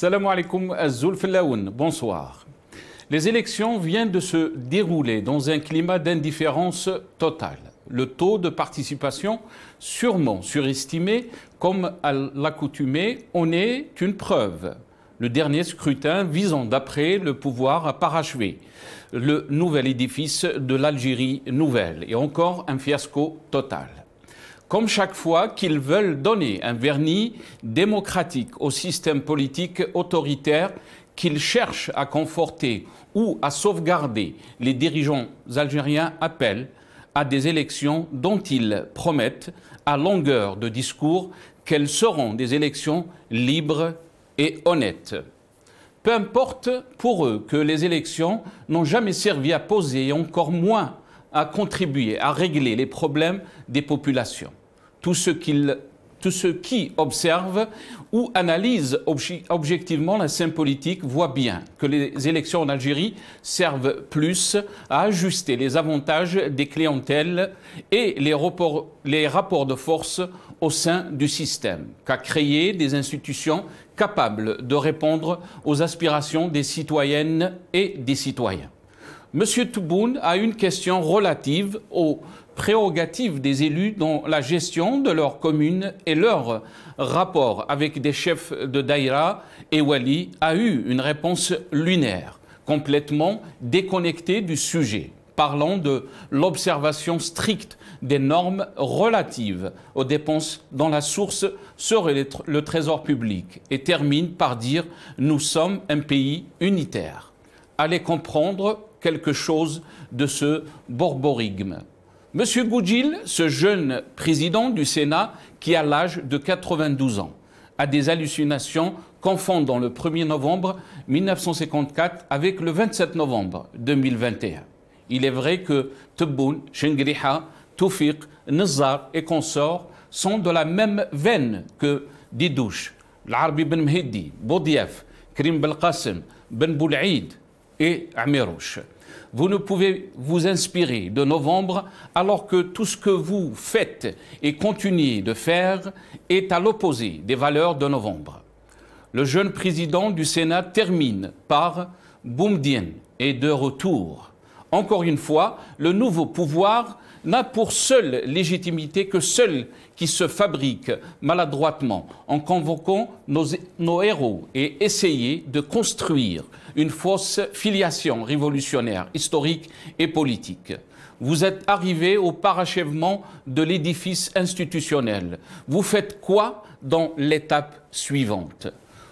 Salam alaikum Zulfilaoun, bonsoir. Les élections viennent de se dérouler dans un climat d'indifférence totale. Le taux de participation, sûrement surestimé, comme à l'accoutumée, en est une preuve. Le dernier scrutin visant d'après le pouvoir à parachever le nouvel édifice de l'Algérie nouvelle et encore un fiasco total. Comme chaque fois qu'ils veulent donner un vernis démocratique au système politique autoritaire qu'ils cherchent à conforter ou à sauvegarder, les dirigeants algériens appellent à des élections dont ils promettent à longueur de discours qu'elles seront des élections libres et honnêtes. Peu importe pour eux que les élections n'ont jamais servi à poser et encore moins à contribuer à régler les problèmes des populations. Tous ceux qui observent ou analysent objectivement la scène politique voient bien que les élections en Algérie servent plus à ajuster les avantages des clientèles et les rapports de force au sein du système qu'à créer des institutions capables de répondre aux aspirations des citoyennes et des citoyens. M. Tebboune a une question relative aux prérogatives des élus dans la gestion de leur commune et leur rapport avec des chefs de daïra et wali a eu une réponse lunaire, complètement déconnectée du sujet, parlant de l'observation stricte des normes relatives aux dépenses dont la source serait le trésor public et termine par dire « nous sommes un pays unitaire ». Allez comprendre quelque chose de ce borborigme. Monsieur Goudjil, ce jeune président du Sénat qui a l'âge de 92 ans, a des hallucinations confondant le 1er novembre 1954 avec le 27 novembre 2021. Il est vrai que Tebboune, Chengriha, Toufiq, Nizar et consorts sont de la même veine que Didouche, l'Arbi Ben Mehdi, Boudiaf, Karim Belkacem, Ben Boulaïd et Amirouche. Vous ne pouvez vous inspirer de novembre alors que tout ce que vous faites et continuez de faire est à l'opposé des valeurs de novembre. Le jeune président du Sénat termine par « Boumdien » et de retour. Encore une fois, le nouveau pouvoir n'a pour seule légitimité que celle qui se fabrique maladroitement en convoquant nos héros et essayer de construire une fausse filiation révolutionnaire, historique et politique. Vous êtes arrivé au parachèvement de l'édifice institutionnel. Vous faites quoi dans l'étape suivante ?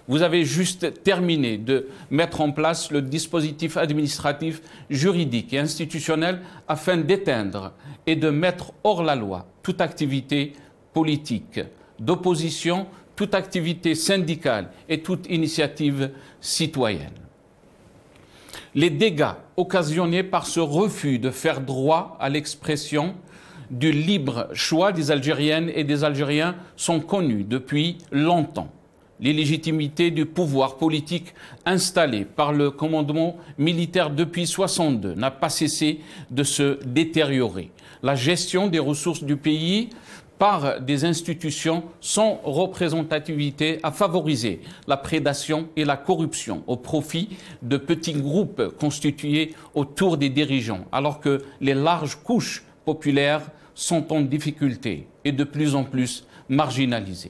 Vous avez juste terminé de mettre en place le dispositif administratif, juridique et institutionnel afin d'éteindre et de mettre hors la loi toute activité politique, d'opposition, toute activité syndicale et toute initiative citoyenne. Les dégâts occasionnés par ce refus de faire droit à l'expression du libre choix des Algériennes et des Algériens sont connus depuis longtemps. L'illégitimité du pouvoir politique installé par le commandement militaire depuis 1962 n'a pas cessé de se détériorer. La gestion des ressources du pays par des institutions sans représentativité a favorisé la prédation et la corruption au profit de petits groupes constitués autour des dirigeants, alors que les larges couches populaires sont en difficulté et de plus en plus marginalisées.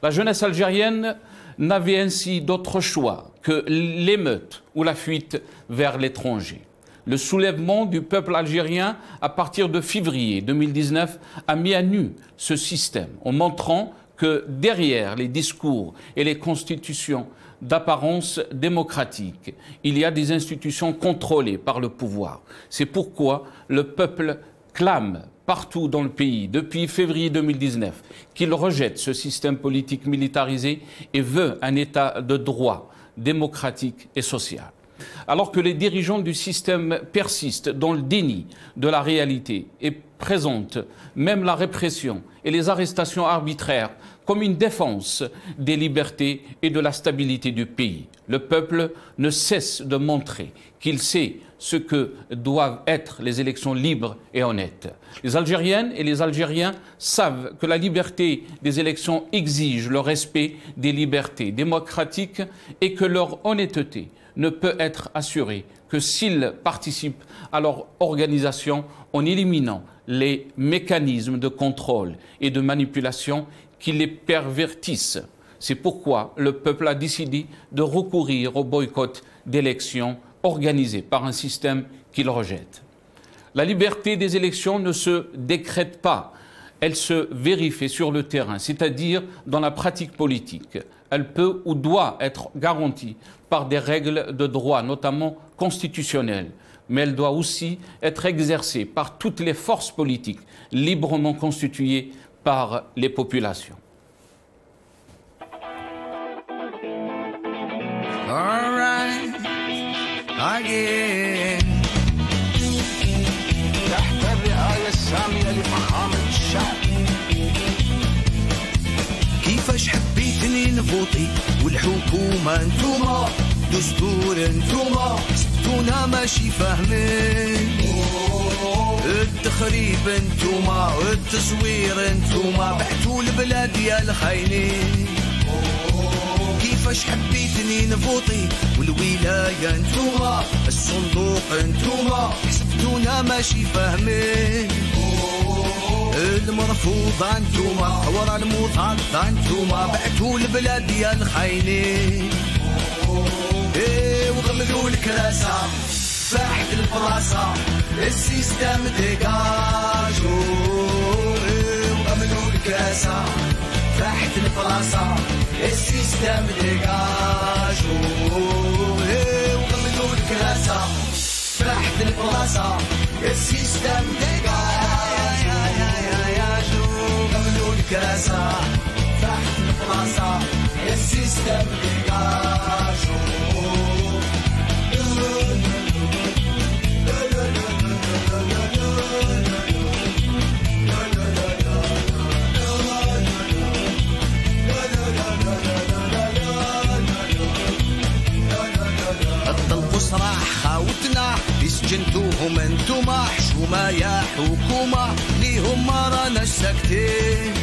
La jeunesse algérienne n'avait ainsi d'autre choix que l'émeute ou la fuite vers l'étranger. Le soulèvement du peuple algérien à partir de février 2019 a mis à nu ce système en montrant que derrière les discours et les constitutions d'apparence démocratique, il y a des institutions contrôlées par le pouvoir. C'est pourquoi le peuple clame partout dans le pays, depuis février 2019, qu'il rejette ce système politique militarisé et veut un État de droit, démocratique et social. Alors que les dirigeants du système persistent dans le déni de la réalité et présentent même la répression et les arrestations arbitraires comme une défense des libertés et de la stabilité du pays. Le peuple ne cesse de montrer qu'il sait ce que doivent être les élections libres et honnêtes. Les Algériennes et les Algériens savent que la liberté des élections exige le respect des libertés démocratiques et que leur honnêteté ne peut être assurée que s'ils participent à leur organisation en éliminant les mécanismes de contrôle et de manipulation qui les pervertissent. C'est pourquoi le peuple a décidé de recourir au boycott d'élections organisées par un système qu'il rejette. La liberté des élections ne se décrète pas, elle se vérifie sur le terrain, c'est-à-dire dans la pratique politique. Elle peut ou doit être garantie par des règles de droit, notamment constitutionnelles, mais elle doit aussi être exercée par toutes les forces politiques librement constituées par les populations. All right, again. تحت الرعاية السامية لفخامة الشعب. كيفاش حبيتني نفوطي والحكومة انتوما دستور انتوما حسبتونا ماشي فاهمين. التخريب انتوما والتصوير انتوما بعتوا البلاد يا الخاينين. كيفاش حبيتني نفوطي والولاية انتوما الصندوق انتوما حسبتونا ماشي فاهمين. المرفوضة انتوما ورا المضادة انتوما بعتوا البلاد يا الخاينين. ايه وغملوا الكراسة فاحت الفراسة السيستم ديجاجو. ايه وغملوا الكراسة فاحت الفراسة السيستم ديجاجو. ايه وغملوا الكراسة فاحت الفراسة السيستم ديجاجو. غملوا الكراسة فاحت الفراسة السيستم ديجاجو. الطلب صراح خاوتنا سجنتوهم انتوما حشومة يا حكومة ليهم ما رانا ساكتين.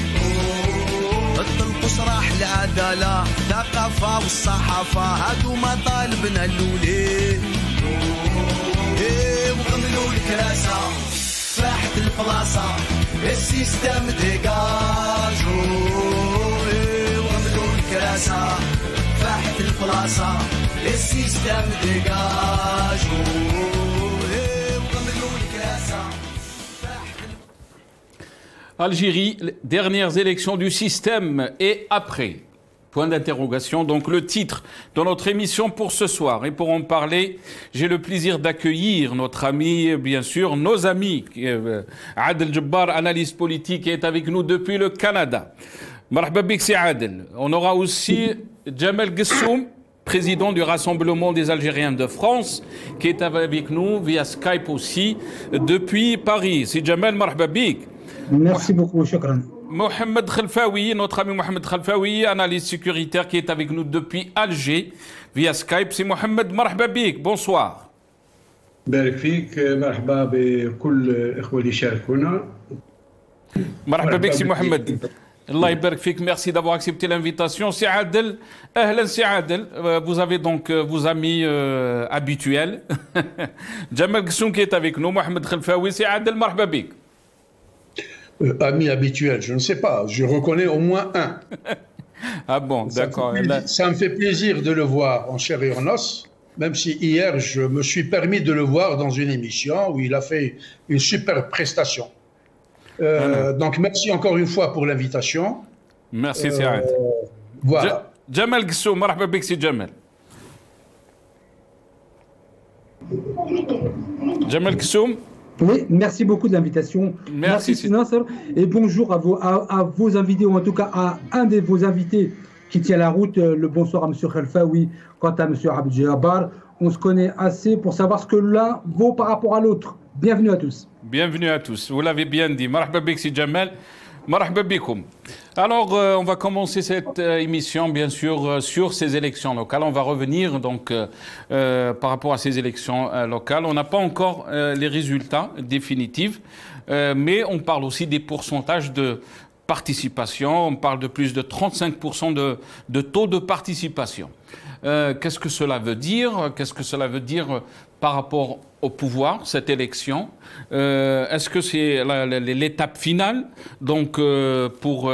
الطلب صراح العدالة الثقافة والصحافة هادو مطالبنا الأولين. ايه وغملوا الكراسة فاحت البلاصة السيستم ديجاجو. ايه وغملوا الكراسة فاحت البلاصة السيستم ديجاجو. Algérie, dernières élections du système et après. Point d'interrogation. Donc le titre de notre émission pour ce soir. Et pour en parler, j'ai le plaisir d'accueillir notre ami, bien sûr, nos amis. Adel Jabbar, analyste politique, est avec nous depuis le Canada. Marhaba bik si Adel. On aura aussi Jamel Gessoum, président du Rassemblement des Algériens de France, qui est avec nous via Skype aussi depuis Paris. C'est Jamel, marhaba bik. Merci beaucoup, shukran. Mohamed Khelfaoui, notre ami Mohamed Khelfaoui, analyste sécuritaire qui est avec nous depuis Alger via Skype. C'est Mohamed, marhaba bik. Bonsoir. بارك فيك مرحبا بكل الإخوة اللي يشاركونا. مرحبا بك سي محمد. Allah يبارك فيك, merci d'avoir accepté l'invitation. C'est Adel. Ahlan, c'est Adel. Vous avez donc vos amis habituels. Jamel Gessoum qui est avec nous, Mohamed Khelfaoui, c'est Adel, marhaba bik. Ami habituel, je ne sais pas, je reconnais au moins un. Ah bon, d'accord. Ça me fait plaisir de le voir en chair et en os, même si hier je me suis permis de le voir dans une émission où il a fait une super prestation. Donc merci encore une fois pour l'invitation. Merci Saad. Voilà. Jamel Gessoum, marhaba bik si Jamel. Jamel Gessoum. Oui, merci beaucoup de l'invitation. Merci Nasser. Et bonjour à vos invités, ou en tout cas à un de vos invités qui tient la route. Le bonsoir à M. Khelfaoui. Quant à M. Abdel Jabbar, on se connaît assez pour savoir ce que l'un vaut par rapport à l'autre. Bienvenue à tous. Bienvenue à tous. Vous l'avez bien dit. Marhaba bik si Jamel. Marhaba bikoum. Alors, on va commencer cette émission, bien sûr, sur ces élections locales. On va revenir donc par rapport à ces élections locales. On n'a pas encore les résultats définitifs, mais on parle aussi des pourcentages de participation. On parle de plus de 35% de taux de participation. Qu'est-ce que cela veut dire? Qu'est-ce que cela veut dire par rapport au pouvoir, cette élection? Est-ce que c'est l'étape finale donc, pour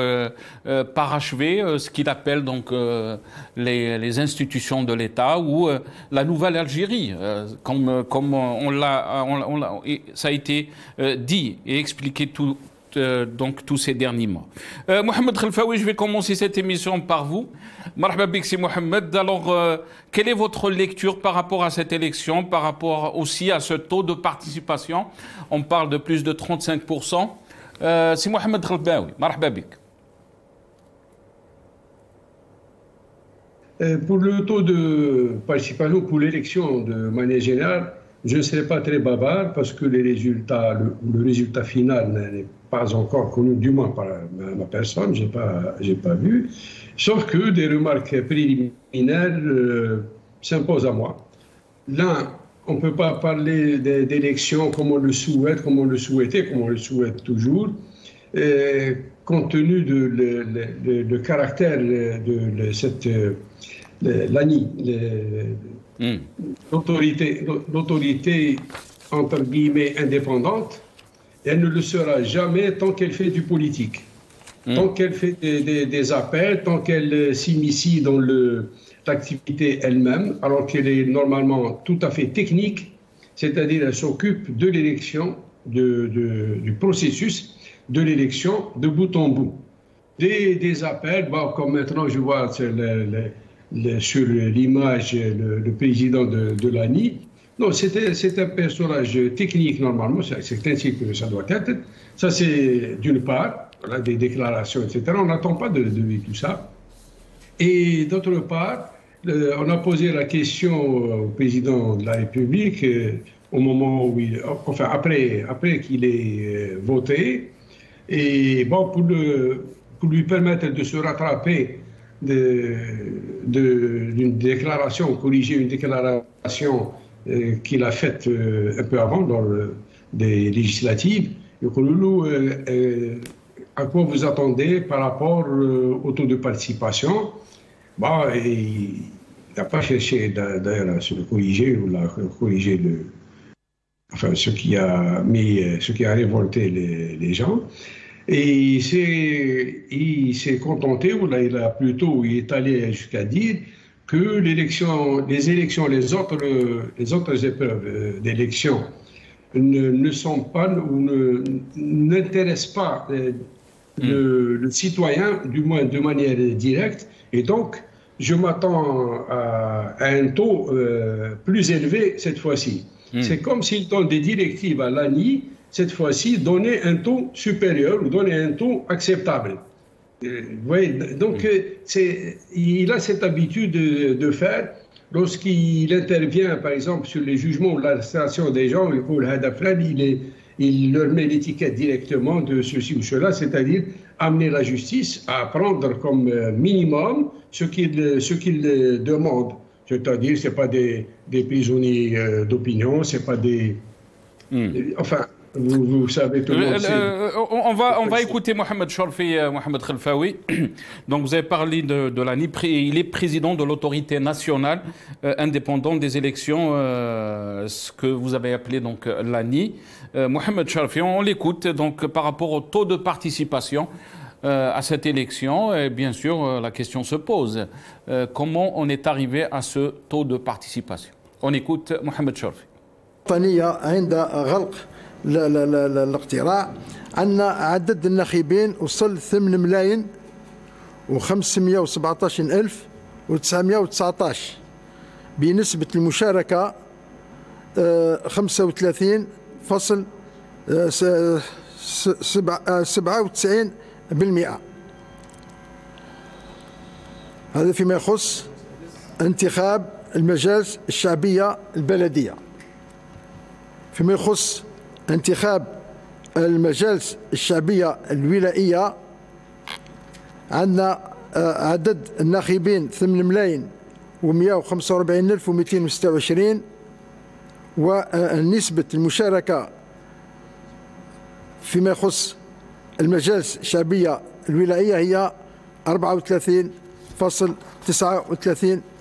parachever ce qu'il appelle donc, les institutions de l'État ou la nouvelle Algérie, comme ça a été dit et expliqué donc tous ces derniers mois. Mohamed Khelfaoui, je vais commencer cette émission par vous. Marhaba bik si Mohamed. Alors, quelle est votre lecture par rapport à cette élection, par rapport aussi à ce taux de participation? On parle de plus de 35%. C'est Mohamed Khelfaoui. Marhaba bik. Pour le taux de participation pour l'élection de manière générale, je ne serai pas très bavard parce que le résultat final n'est pas encore connu, du moins par ma personne, je n'ai pas vu. Sauf que des remarques préliminaires s'imposent à moi. Là, on ne peut pas parler d'élections comme on le souhaite, comme on le souhaitait, comme on le souhaite toujours, compte tenu du caractère de cette l'ANI, l'autorité entre guillemets indépendante, elle ne le sera jamais tant qu'elle fait du politique, tant qu'elle fait des appels, tant qu'elle s'initie dans l'activité elle-même, alors qu'elle est normalement tout à fait technique, c'est-à-dire elle s'occupe de l'élection, du processus de l'élection de bout en bout. Des appels, bon, comme maintenant je vois sur l'image le président de l'ANI. Non, c'est un personnage technique normalement, c'est ainsi que ça doit être. Ça c'est d'une part, voilà, des déclarations, etc. On n'attend pas de tout ça. Et d'autre part, on a posé la question au président de la République au moment où après qu'il ait voté. Et bon, pour lui permettre de se rattraper d'une déclaration, corriger une déclaration qu'il a faite un peu avant, dans des législatives. À quoi vous attendez par rapport au taux de participation? Bon, il n'a pas cherché d'ailleurs à se corriger ou à corriger ce qui a révolté les gens. Et il s'est contenté, ou là, il est allé jusqu'à dire que les autres épreuves d'élection ne sont pas ou n'intéressent pas le citoyen, du moins de manière directe. Et donc, je m'attends à un taux plus élevé cette fois-ci. C'est comme s'il donne des directives à l'ANI, cette fois-ci, donner un taux supérieur ou donner un taux acceptable. Vous voyez, donc, il a cette habitude de faire, lorsqu'il intervient, par exemple, sur les jugements ou l'arrestation des gens, il leur met l'étiquette directement de ceci ou cela, c'est-à-dire amener la justice à prendre comme minimum ce qu'il demande. C'est-à-dire, ce n'est pas des prisonniers d'opinion, ce n'est pas des... Enfin... Vous savez tout le monde. On va écouter Mohamed Chorfi, Mohamed Khelfaoui. Donc vous avez parlé de l'ANI. Il est président de l'autorité nationale indépendante des élections, ce que vous avez appelé donc l'ANI. Mohamed Chorfi, on l'écoute donc par rapport au taux de participation à cette élection. Et bien sûr, la question se pose. Comment on est arrivé à ce taux de participation? On écoute Mohamed Chorfi. الاقتراع عندنا عدد الناخبين وصل 8,517,919 بنسبة المشاركة 35.97%. هذا فيما يخص انتخاب المجالس الشعبية البلدية. فيما يخص انتخاب المجالس الشعبية الولائية عندنا عدد الناخبين 8,145,226 ونسبة المشاركة فيما يخص المجالس الشعبية الولائية هي 34.39%.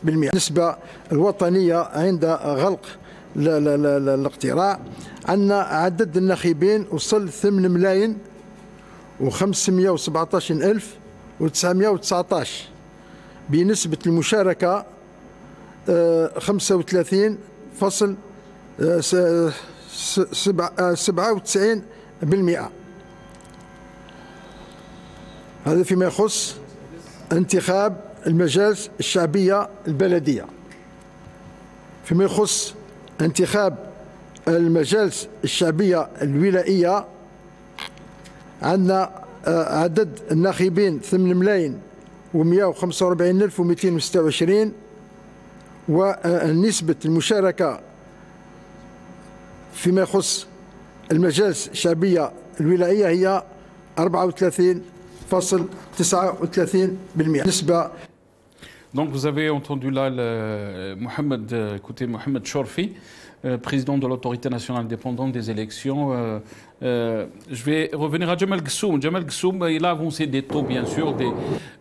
النسبة الوطنية عند غلق الاقتراع عندنا عدد الناخبين وصل 8,517,919 بنسبة المشاركة 35.97%. هذا فيما يخص انتخاب المجالس الشعبية البلدية. فيما يخص انتخاب المجالس الشعبية الولائية عندنا عدد الناخبين 8,145,226 ونسبة المشاركة فيما يخص المجالس الشعبية الولائية هي 34.39%. نسبة. Donc vous avez entendu là Mohamed Chorfi, président de l'autorité nationale indépendante des élections. Je vais revenir à Jamal Ghassoum. Jamal Ghassoum, il a avancé des taux, bien sûr,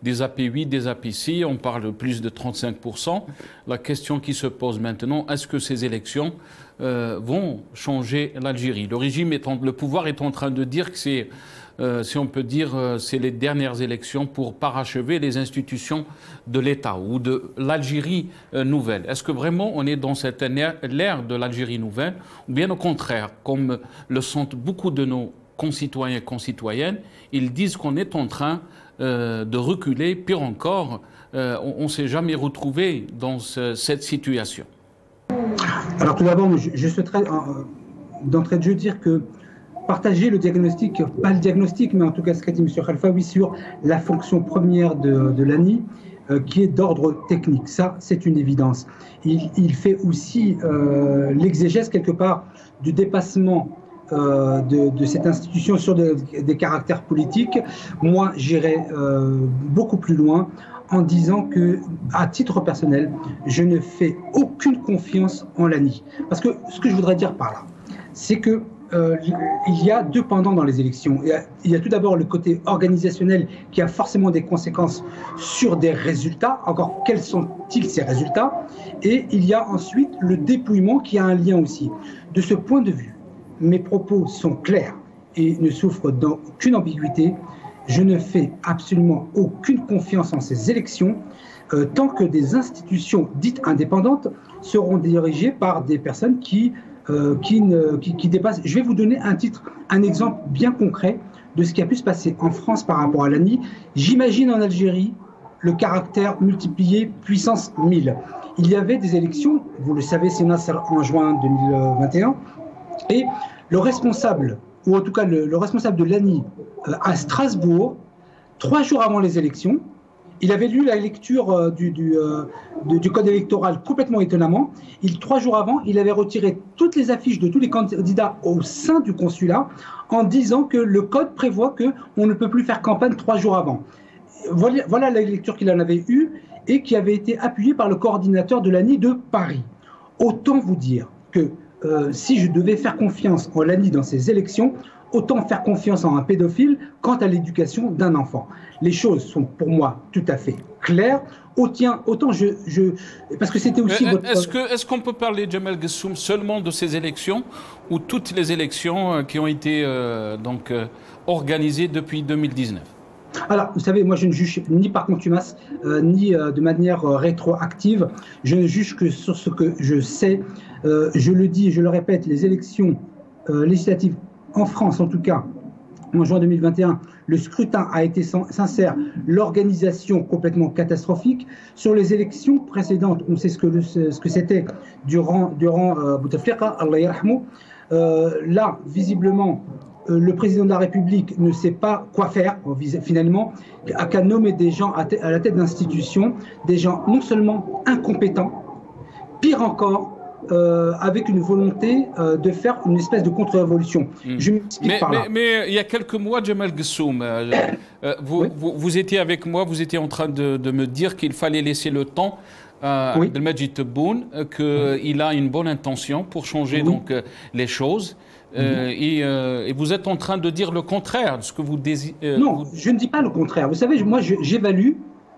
des AP8, des AP6. On parle de plus de 35%. La question qui se pose maintenant, est-ce que ces élections vont changer l'Algérie? Le pouvoir est en train de dire que c'est, si on peut dire, c'est les dernières élections pour parachever les institutions de l'État ou de l'Algérie nouvelle. Est-ce que vraiment on est dans cette ère de l'Algérie nouvelle, ou bien au contraire, comme le sentent beaucoup de nos concitoyens et concitoyennes, ils disent qu'on est en train de reculer, pire encore, on ne s'est jamais retrouvé dans cette situation? Alors tout d'abord, je souhaiterais d'entrée de jeu dire que partager le diagnostic, pas le diagnostic, mais en tout cas ce qu'a dit M. Khalfaoui sur la fonction première de l'ANI, qui est d'ordre technique. Ça, c'est une évidence. Il fait aussi l'exégèse quelque part du dépassement de cette institution sur des caractères politiques. Moi, j'irai beaucoup plus loin en disant que, à titre personnel, je ne fais aucune confiance en l'ANI. Parce que ce que je voudrais dire par là, c'est que il y a deux pendants dans les élections. Il y a tout d'abord le côté organisationnel qui a forcément des conséquences sur des résultats. Encore, quels sont-ils ces résultats? Et il y a ensuite le dépouillement qui a un lien aussi. De ce point de vue, mes propos sont clairs et ne souffrent d'aucune ambiguïté. Je ne fais absolument aucune confiance en ces élections tant que des institutions dites indépendantes seront dirigées par des personnes qui dépassent. Je vais vous donner un exemple bien concret de ce qui a pu se passer en France par rapport à l'ANI. J'imagine en Algérie le caractère multiplié puissance 1000. Il y avait des élections, vous le savez, c'est en juin 2021, et le responsable, ou en tout cas le responsable de l'ANI à Strasbourg, 3 jours avant les élections, il avait lu la lecture du code électoral complètement étonnamment. 3 jours avant, il avait retiré toutes les affiches de tous les candidats au sein du consulat en disant que le code prévoit qu'on ne peut plus faire campagne 3 jours avant. Voilà la lecture qu'il en avait eue et qui avait été appuyée par le coordinateur de l'ANI de Paris. Autant vous dire que si je devais faire confiance en l'ANI dans ces élections, autant faire confiance en un pédophile quant à l'éducation d'un enfant. Les choses sont pour moi tout à fait claires. Autant parce que c'était aussi votre... Est-ce qu'on peut parler, Jamal Ghassoum, seulement de ces élections ou toutes les élections qui ont été organisées depuis 2019? Alors, vous savez, moi je ne juge ni par contumace, ni de manière rétroactive. Je ne juge que sur ce que je sais. Je le dis et je le répète, les élections législatives en France, en tout cas, en juin 2021, le scrutin a été sincère, l'organisation complètement catastrophique. Sur les élections précédentes, on sait ce que c'était durant Bouteflika, Allah yarhamou. Là, visiblement, le président de la République ne sait pas quoi faire, finalement, qu'à nommer des gens à la tête d'institutions, des gens non seulement incompétents, pire encore, avec une volonté de faire une espèce de contre-révolution. Je m'explique par là. Mais il y a quelques mois, Jamal Gessoum, vous étiez avec moi, vous étiez en train de me dire qu'il fallait laisser le temps à Abdelmadjid Tebboune, qu'il a une bonne intention pour changer donc les choses. Et vous êtes en train de dire le contraire de ce que vous désirez. Non, je ne dis pas le contraire. Vous savez, moi, j'évalue,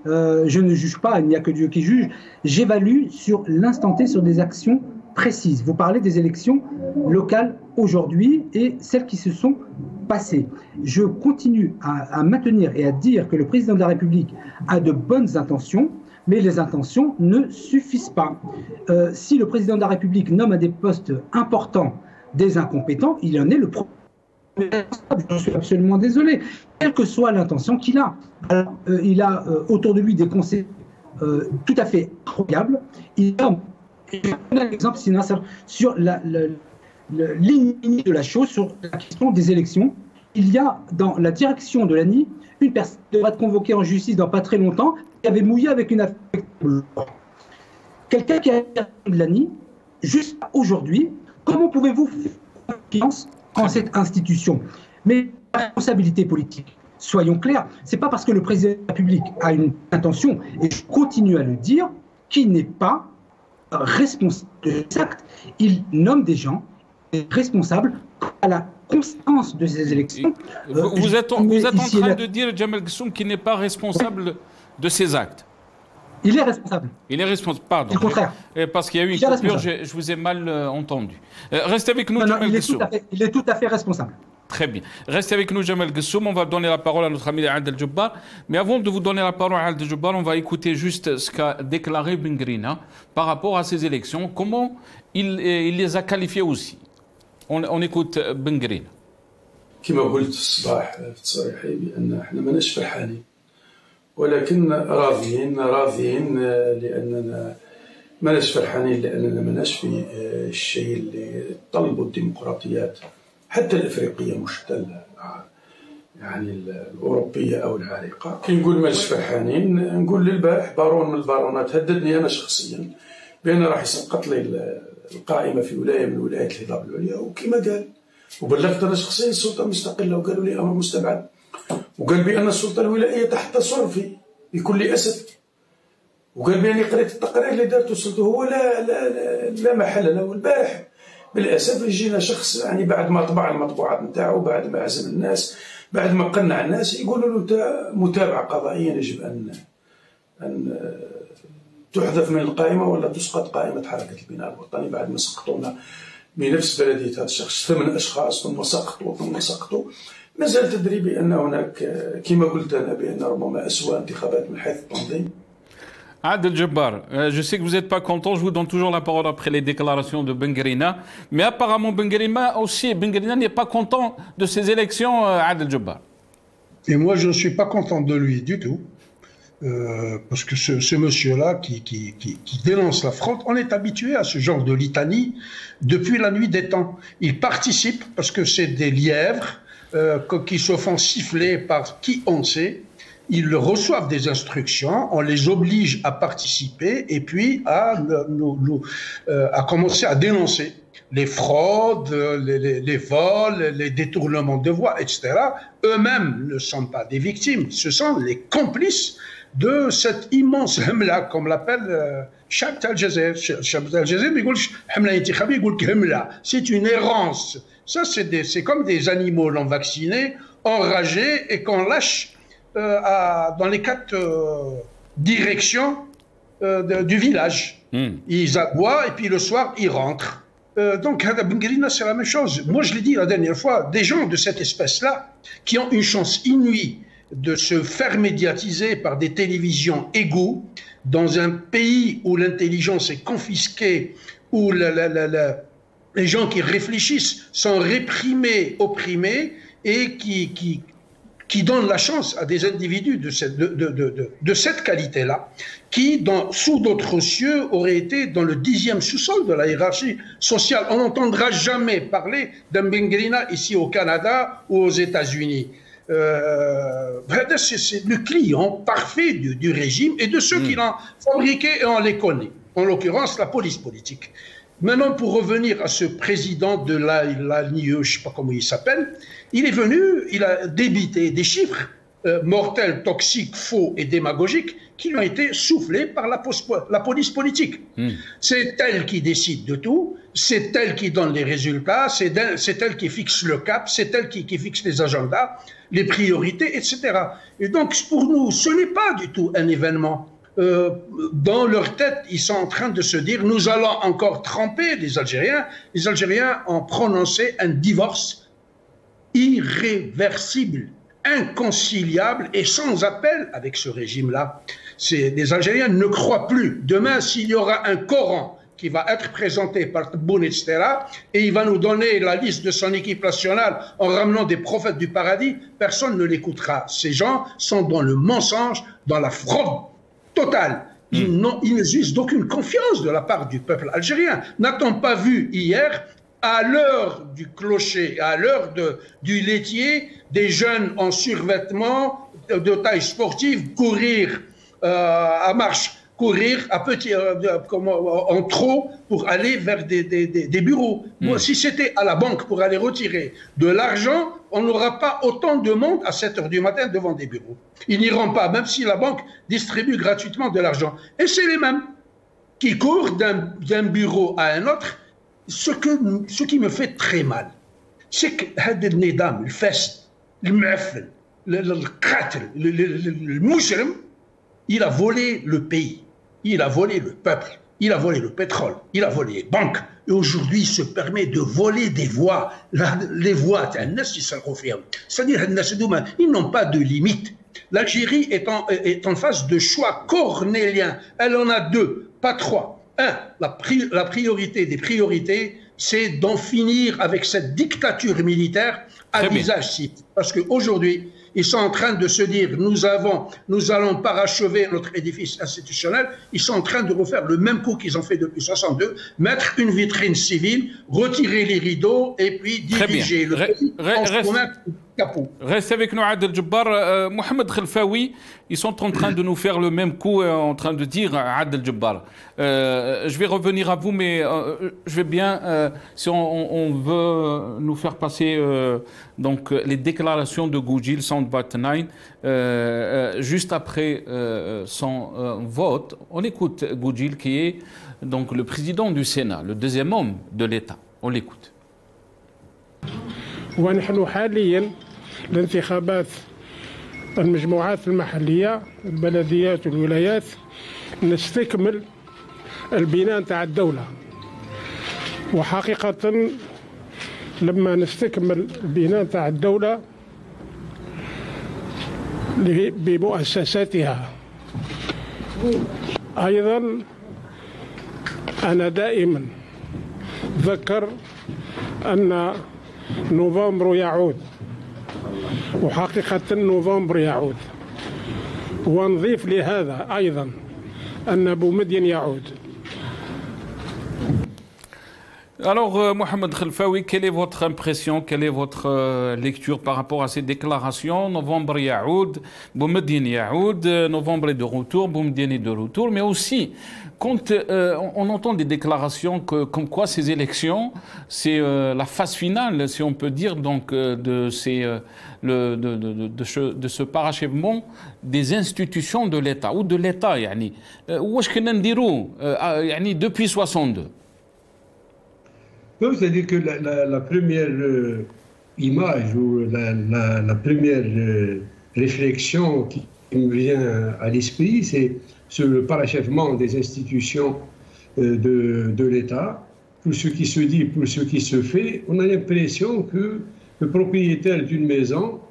je ne juge pas, il n'y a que Dieu qui juge, j'évalue sur l'instant T, sur des actions précises. Vous parlez des élections locales aujourd'hui et celles qui se sont passées. Je continue à maintenir et à dire que le président de la République a de bonnes intentions, mais les intentions ne suffisent pas. Si le président de la République nomme à des postes importants des incompétents, il en est le premier. Je suis absolument désolé. Quelle que soit l'intention qu'il a. Alors, il a autour de lui des conseils tout à fait incroyables. Il a un exemple sur l'ignominie de la chose, sur la question des élections. Il y a dans la direction de l'ANI une personne qui devra être convoquée en justice dans pas très longtemps, qui avait mouillé avec une affaire. Quelqu'un qui a de l'ANI, jusqu'à aujourd'hui, comment pouvez-vous faire confiance en cette institution? Mais la responsabilité politique, soyons clairs, c'est pas parce que le président de la République a une intention, et je continue à le dire, qu'il n'est pas responsable de ses actes. Il nomme des gens responsables à la conséquence de ces élections. Vous êtes en train de dire, Jamal Gessoum, qu'il n'est pas responsable de ses actes. Il est responsable. Il est responsable, pardon. C'est le contraire. Parce qu'il y a eu une coupure, je vous ai mal entendu. Restez avec nous, Jamal Gessoum. Il est tout à fait responsable. Très bien. Restez avec nous, Jamal Gessoum. On va donner la parole à notre ami Adel Djebbar. Mais avant de vous donner la parole à Adel Djebbar, on va écouter juste ce qu'a déclaré Bengrina par rapport à ces élections. Comment il les a qualifiées aussi. On écoute Bengrina. كما قلت الصباح في تصريحي بأن احنا ماناش فرحانين ولكن راضيين لأننا ماناش فرحانين لأننا ماناش في الشيء اللي طلبوا الديمقراطيات حتى الأفريقية مش يعني الأوروبية أو العريقة. كي نقول ماناش فرحانين نقول للبارح بارون من البارونات هددني أنا شخصيا بأنه راح يسقط لي القائمة في ولاية من ولايات الهضاب العليا وكما قال وبلغت أنا شخصيا السلطة المستقلة وقالوا لي أمر مستبعد وقال بأن السلطة الولائية تحت صرفي بكل أسف وقال بأني قريت التقرير اللي دارته السلطة هو لا محل له. والبارح بالأسف يجينا شخص يعني بعد ما طبع المطبوعات نتاعو بعد ما عزم الناس بعد ما قنع الناس يقولوا له أنت متابعة قضائيا يجب أن تحذف من القائمة ولا تسقط قائمة حركة البناء الوطني بعد ما سقطونا بنفس بلدية هذا الشخص 8 أشخاص ثم سقطوا ما زال تدري بأن هناك كما قلت أنا بأن ربما أسوأ انتخابات من حيث التنظيم. Adel Djebbar, je sais que vous n'êtes pas content, je vous donne toujours la parole après les déclarations de Bengrina, mais apparemment Bengrina n'est pas content de ces élections, Adel Djebbar. Et moi je ne suis pas content de lui du tout. Parce que ce monsieur-là qui dénonce la fraude, on est habitué à ce genre de litanie depuis la nuit des temps. Il participe parce que c'est des lièvres qui se font siffler par qui on sait. Ils reçoivent des instructions, on les oblige à participer et puis à commencer à dénoncer les fraudes, les vols, les détournements de voix, etc. Eux-mêmes ne sont pas des victimes, ce sont les complices de cette immense hamla, comme l'appelle Chab Al-Jazer. Chab Al-Jazer, c'est une errance. Ça, c'est comme des animaux non vaccinés, enragés et qu'on lâche dans les 4 directions du village. Ils aboient et puis le soir, ils rentrent. Donc, Bengrina, c'est la même chose. Moi, je l'ai dit la dernière fois, des gens de cette espèce-là qui ont une chance inouïe de se faire médiatiser par des télévisions égaux dans un pays où l'intelligence est confisquée, où les gens qui réfléchissent sont réprimés, opprimés et qui donnent la chance à des individus de cette qualité-là, qui, sous d'autres cieux, auraient été dans le 10e sous-sol de la hiérarchie sociale. On n'entendra jamais parler d'un Bengrina ici au Canada ou aux États-Unis. C'est le client parfait du régime et de ceux qui l'ont fabriqué et on les connaît. En l'occurrence, la police politique. Maintenant, pour revenir à ce président de l'ANIE, je ne sais pas comment il s'appelle, il est venu, il a débité des chiffres mortels, toxiques, faux et démagogiques qui lui ont été soufflés par la police politique. C'est elle qui décide de tout, c'est elle qui donne les résultats, c'est elle qui fixe le cap, c'est elle qui fixe les agendas, les priorités, etc. Et donc, pour nous, ce n'est pas du tout un événement. Dans leur tête, ils sont en train de se dire, nous allons encore tremper les Algériens. Les Algériens ont prononcé un divorce irréversible, inconciliable et sans appel avec ce régime-là. Les Algériens ne croient plus. Demain, s'il y aura un Coran qui va être présenté par Tebboune, etc., et il va nous donner la liste de son équipe nationale en ramenant des prophètes du paradis, personne ne l'écoutera. Ces gens sont dans le mensonge, dans la fraude totale. Ils ne jouissent d'aucune confiance de la part du peuple algérien. N'a-t-on pas vu hier, à l'heure du clocher, à l'heure du laitier, des jeunes en survêtement de taille sportive courir à marche, courir en trot pour aller vers des bureaux. Moi, si c'était à la banque pour aller retirer de l'argent, on n'aura pas autant de monde à 7 h du matin devant des bureaux. Ils n'iront pas, même si la banque distribue gratuitement de l'argent. Et c'est les mêmes qui courent d'un bureau à un autre. Ce qui me fait très mal, c'est que le nidam, le fest, le mafel, le qatl, le mouchrem, il a volé le pays, il a volé le peuple, il a volé le pétrole, il a volé les banques. Et aujourd'hui, il se permet de voler des voix. Les voix, c'est-à-dire, ils n'ont pas de limite. L'Algérie est en phase de choix cornélien. Elle en a deux, pas trois. Un, la priorité des priorités, c'est d'en finir avec cette dictature militaire à visage cible. Parce qu'aujourd'hui, ils sont en train de se dire, nous allons parachever notre édifice institutionnel. Ils sont en train de refaire le même coup qu'ils ont fait depuis 62, mettre une vitrine civile, retirer les rideaux et puis diriger le pays en se promettre capot. Reste avec nous, Adel Djebbar. Mohamed Khelfaoui, ils sont en train de nous faire le même coup, en train de dire Adel Djebbar. Je vais revenir à vous, mais je vais bien, si on veut nous faire passer donc les déclarations de Goudjil, Soundbite 9, juste après son vote, on écoute Goudjil qui est donc le président du Sénat, le deuxième homme de l'État. On l'écoute. ونحن حاليا الانتخابات المجموعات المحلية البلديات والولايات نستكمل البناء تاع الدولة. وحقيقة لما نستكمل البناء تاع الدولة بمؤسساتها، أيضا أنا دائما ذكر أن نوفمبر يعود، وحقيقة نوفمبر يعود، ونضيف لهذا أيضا أن بومدين يعود. Alors, Mohamed Khelfaoui, quelle est votre impression, quelle est votre lecture par rapport à ces déclarations? Novembre Yaoud, Boumedine Yaoud, novembre est de retour, Boumedine est de retour, mais aussi, quand on entend des déclarations comme quoi ces élections, c'est la phase finale, si on peut dire, donc, de ce parachèvement des institutions de l'État, ou de l'État, depuis 62. C'est-à-dire que la première image ou la première réflexion qui me vient à l'esprit, c'est sur le parachèvement des institutions de l'État. Pour ce qui se dit, pour ce qui se fait, on a l'impression que le propriétaire d'une maison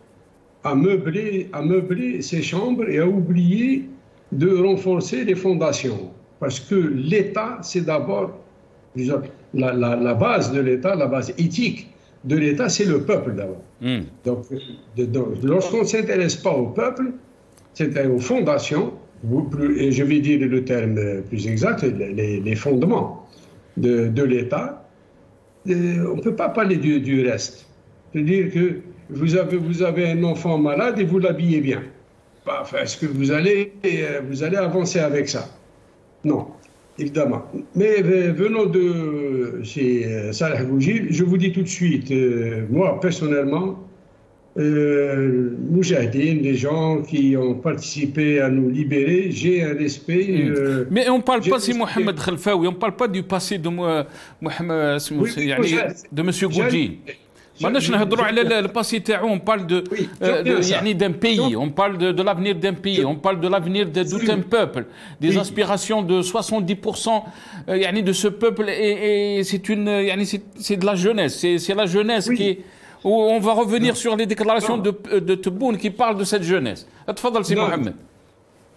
a meublé ses chambres et a oublié de renforcer les fondations. Parce que l'État, c'est d'abord... La base de l'État, la base éthique de l'État, c'est le peuple d'abord. Donc, lorsqu'on ne s'intéresse pas au peuple, c'est aux fondations, et je vais dire le terme plus exact, les fondements de l'État, on ne peut pas parler du reste. C'est-à-dire que vous avez un enfant malade et vous l'habillez bien. Est-ce que vous allez avancer avec ça? Non. Évidemment. Mais venant de chez Salah Boujil, je vous dis tout de suite, moi personnellement, Moujahidine, les gens qui ont participé à nous libérer, j'ai un respect. Mais on ne parle pas, c'est Mohamed Khelfaoui, on ne parle pas du passé de Mohamed, de M. Boujil. ماناش نهضروا على الباسي تاعو on parle de يعني d'un pays, on parle de l'avenir d'un pays, on parle de l'avenir de tout un peuple, des aspirations de 70% يعني de ce peuple et c'est une يعني c'est de la jeunesse, c'est la jeunesse qui où on va revenir sur les déclarations de Tebboune qui parlent de cette jeunesse. تفضل سي محمد.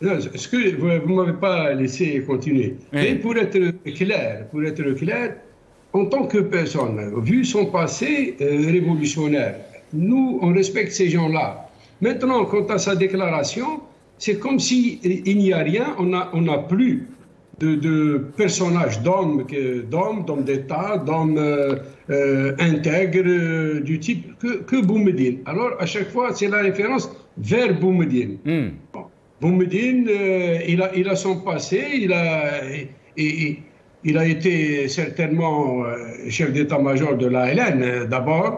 Non, ce que vous ne m'avez pas laissé continuer. Mais pour être clair, en tant que personne, vu son passé révolutionnaire, nous, on respecte ces gens-là. Maintenant, quant à sa déclaration, c'est comme s'il n'y a rien, on n'a plus de personnages, d'hommes d'État, d'hommes intègres du type que Boumediene. Alors, à chaque fois, c'est la référence vers Boumediene. Bon. Boumediene, il a son passé, il a été certainement chef d'état-major de l'ALN d'abord,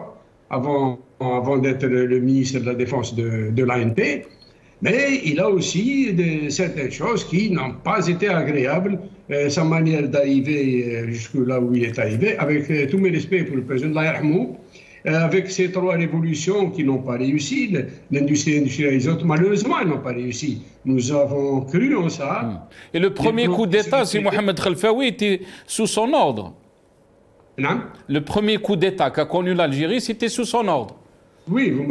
avant d'être le ministre de la Défense de l'ANP. Mais il a aussi certaines choses qui n'ont pas été agréables. Sa manière d'arriver jusque là où il est arrivé, avec tous mes respects pour le président de l'ARMO, avec ces 3 révolutions qui n'ont pas réussi, l'industrie industrialisante, malheureusement, elles n'ont pas réussi. Nous avons cru en ça. Et le premier coup d'État, c'est Mohamed Khelfaoui, était sous son ordre. Non. Le premier coup d'État qu'a connu l'Algérie, c'était sous son ordre. Oui, vous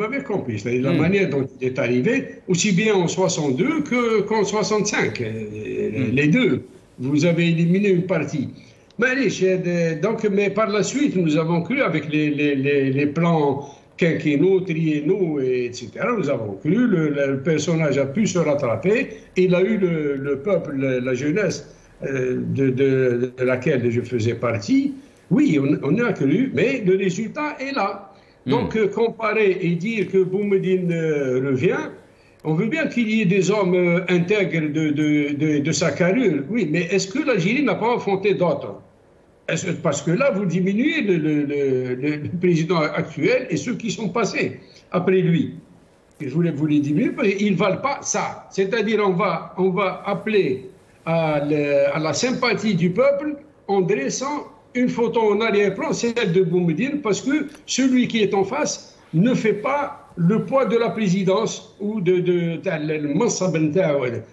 m'avez compris. La manière dont il est arrivé, aussi bien en 62 qu'en 65. Les deux. Vous avez éliminé une partie. Mais par la suite, nous avons cru avec les plans quinquennaux, triennaux, etc. Nous avons cru, le personnage a pu se rattraper. Il a eu le peuple, la jeunesse de laquelle je faisais partie. Oui, on a cru, mais le résultat est là. Donc, comparer et dire que Boumediene revient, on veut bien qu'il y ait des hommes intègres de sa carrure, oui, mais est-ce que l'Algérie n'a pas affronté d'autres? Parce que là, vous diminuez le président actuel et ceux qui sont passés après lui. Je voulais vous les diminuer parce qu'ils ne valent pas ça. C'est-à-dire, on va appeler à la sympathie du peuple en dressant une photo en arrière-plan, celle de Boumediene, parce que celui qui est en face ne fait pas le poids de la présidence ou de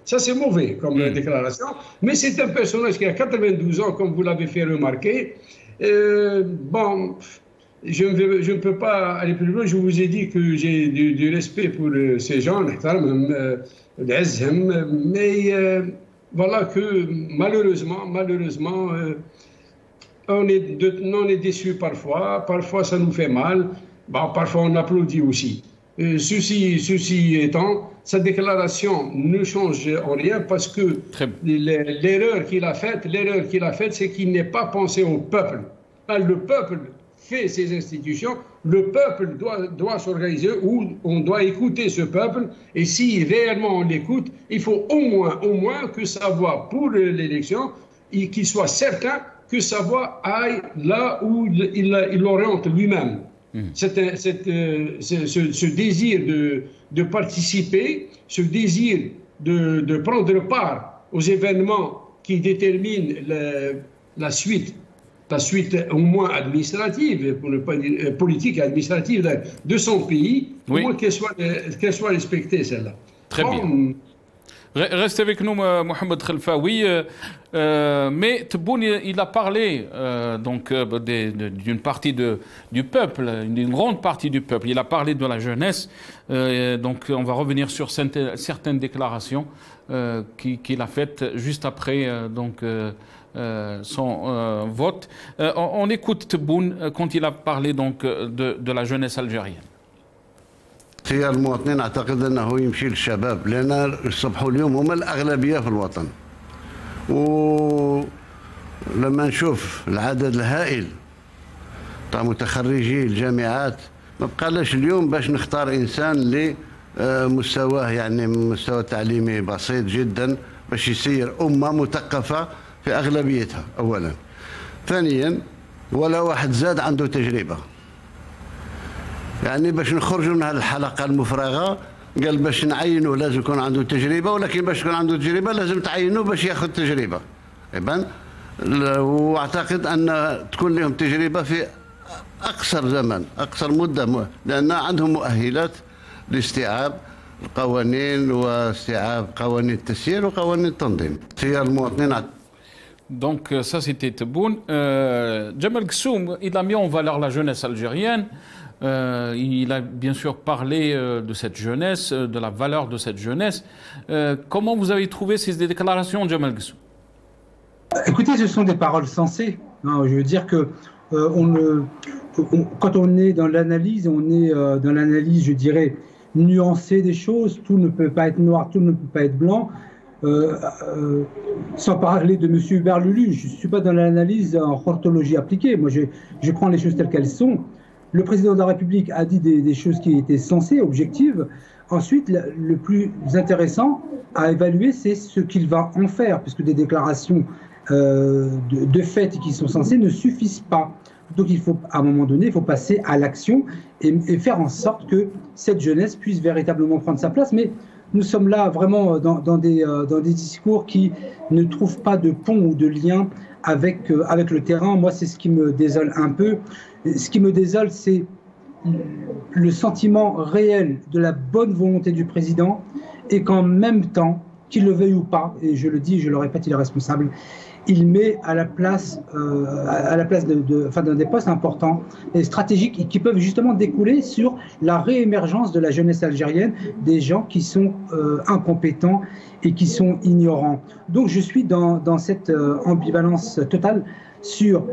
ça c'est mauvais comme déclaration, mais c'est un personnage qui a 92 ans, comme vous l'avez fait remarquer. Bon, je ne peux pas aller plus loin. Je vous ai dit que j'ai du respect pour ces gens, mais voilà que malheureusement, on est déçu parfois ça nous fait mal, bon, parfois on applaudit aussi. Ceci étant, sa déclaration ne change en rien parce que l'erreur qu'il a faite, c'est qu'il n'est pas pensé au peuple. Le peuple fait ses institutions, le peuple doit s'organiser, ou on doit écouter ce peuple, et si réellement on l'écoute, il faut au moins que sa voix pour l'élection, qu'il soit certain que sa voix aille là où il l'oriente lui-même. Ce désir de participer, ce désir de prendre part aux événements qui déterminent la suite au moins administrative, pour ne pas dire politique et administrative de son pays, au moins qu'elle soit respectée, celle-là. Très bien. Reste avec nous, Mohamed Khelfaoui. Mais Tebboune, il a parlé donc d'une partie du peuple, d'une grande partie du peuple. Il a parlé de la jeunesse. Donc, on va revenir sur certaines déclarations qu'il a faites juste après son vote. On écoute Tebboune quand il a parlé donc de la jeunesse algérienne. اختيار المواطنين اعتقد انه يمشي للشباب لان يصبحوا اليوم هم الاغلبيه في الوطن. ولما نشوف العدد الهائل تاع متخرجي الجامعات ما بقالاش اليوم باش نختار انسان اللي مستواه يعني مستوى تعليمي بسيط جدا باش يسير امه مثقفه في أغلبيتها أولا. ثانيا ولا واحد زاد عنده تجربة. يعني باش نخرجوا من هذه الحلقة المفرغة قال باش نعينوا لازم يكون عنده تجربة، ولكن باش يكون عنده تجربة لازم تعينوا باش ياخذ تجربة. إذن واعتقد أن تكون لهم تجربة في أقصر زمن، أقصر مدة، لأن عندهم مؤهلات لاستيعاب القوانين واستيعاب قوانين التسيير وقوانين التنظيم. سير المواطنين. Donc ça c'était Tebboune. Djemal Ghessoum, il a mis en valeur la jeunesse algérienne. Il a bien sûr parlé de cette jeunesse, de la valeur de cette jeunesse. Comment vous avez trouvé ces déclarations, Djemal Ghessoum? Écoutez, ce sont des paroles sensées. Non, je veux dire que quand on est dans l'analyse, je dirais, nuancée des choses. Tout ne peut pas être noir, tout ne peut pas être blanc. Sans parler de M. Hubert Lulu, je ne suis pas dans l'analyse en orthologie appliquée. Moi, je prends les choses telles qu'elles sont. Le président de la République a dit des choses qui étaient sensées, objectives. Ensuite, le plus intéressant à évaluer, c'est ce qu'il va en faire, puisque des déclarations de fait qui sont censées ne suffisent pas. Donc, il faut, à un moment donné, il faut passer à l'action et faire en sorte que cette jeunesse puisse véritablement prendre sa place. Mais nous sommes là vraiment dans des discours qui ne trouvent pas de pont ou de lien avec le terrain. Moi, c'est ce qui me désole un peu. Ce qui me désole, c'est le sentiment réel de la bonne volonté du président et qu'en même temps, qu'il le veuille ou pas, et je le dis, je le répète, il est responsable, il met à la place d'un des postes importants et stratégiques et qui peuvent justement découler sur la réémergence de la jeunesse algérienne, des gens qui sont incompétents et qui sont ignorants. Donc je suis dans cette ambivalence totale sur,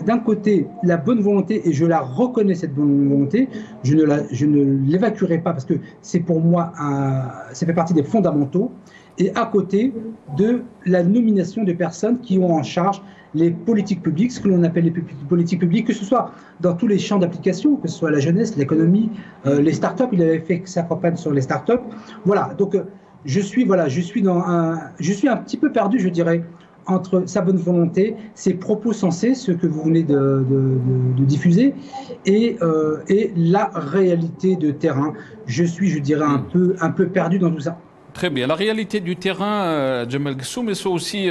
d'un côté, la bonne volonté, et je la reconnais, cette bonne volonté, je ne l'évacuerai pas parce que c'est pour moi, ça fait partie des fondamentaux, et à côté de la nomination de personnes qui ont en charge les politiques publiques, ce que l'on appelle les politiques publiques, que ce soit dans tous les champs d'application, que ce soit la jeunesse, l'économie, les start-up. Il avait fait sa campagne sur les start-up. Voilà, donc je suis un petit peu perdu, je dirais, entre sa bonne volonté, ses propos sensés, ce que vous venez de diffuser, et la réalité de terrain. Je suis, je dirais, un peu perdu dans tout ça. Très bien. La réalité du terrain, Djemal Ghessoum, mais c'est aussi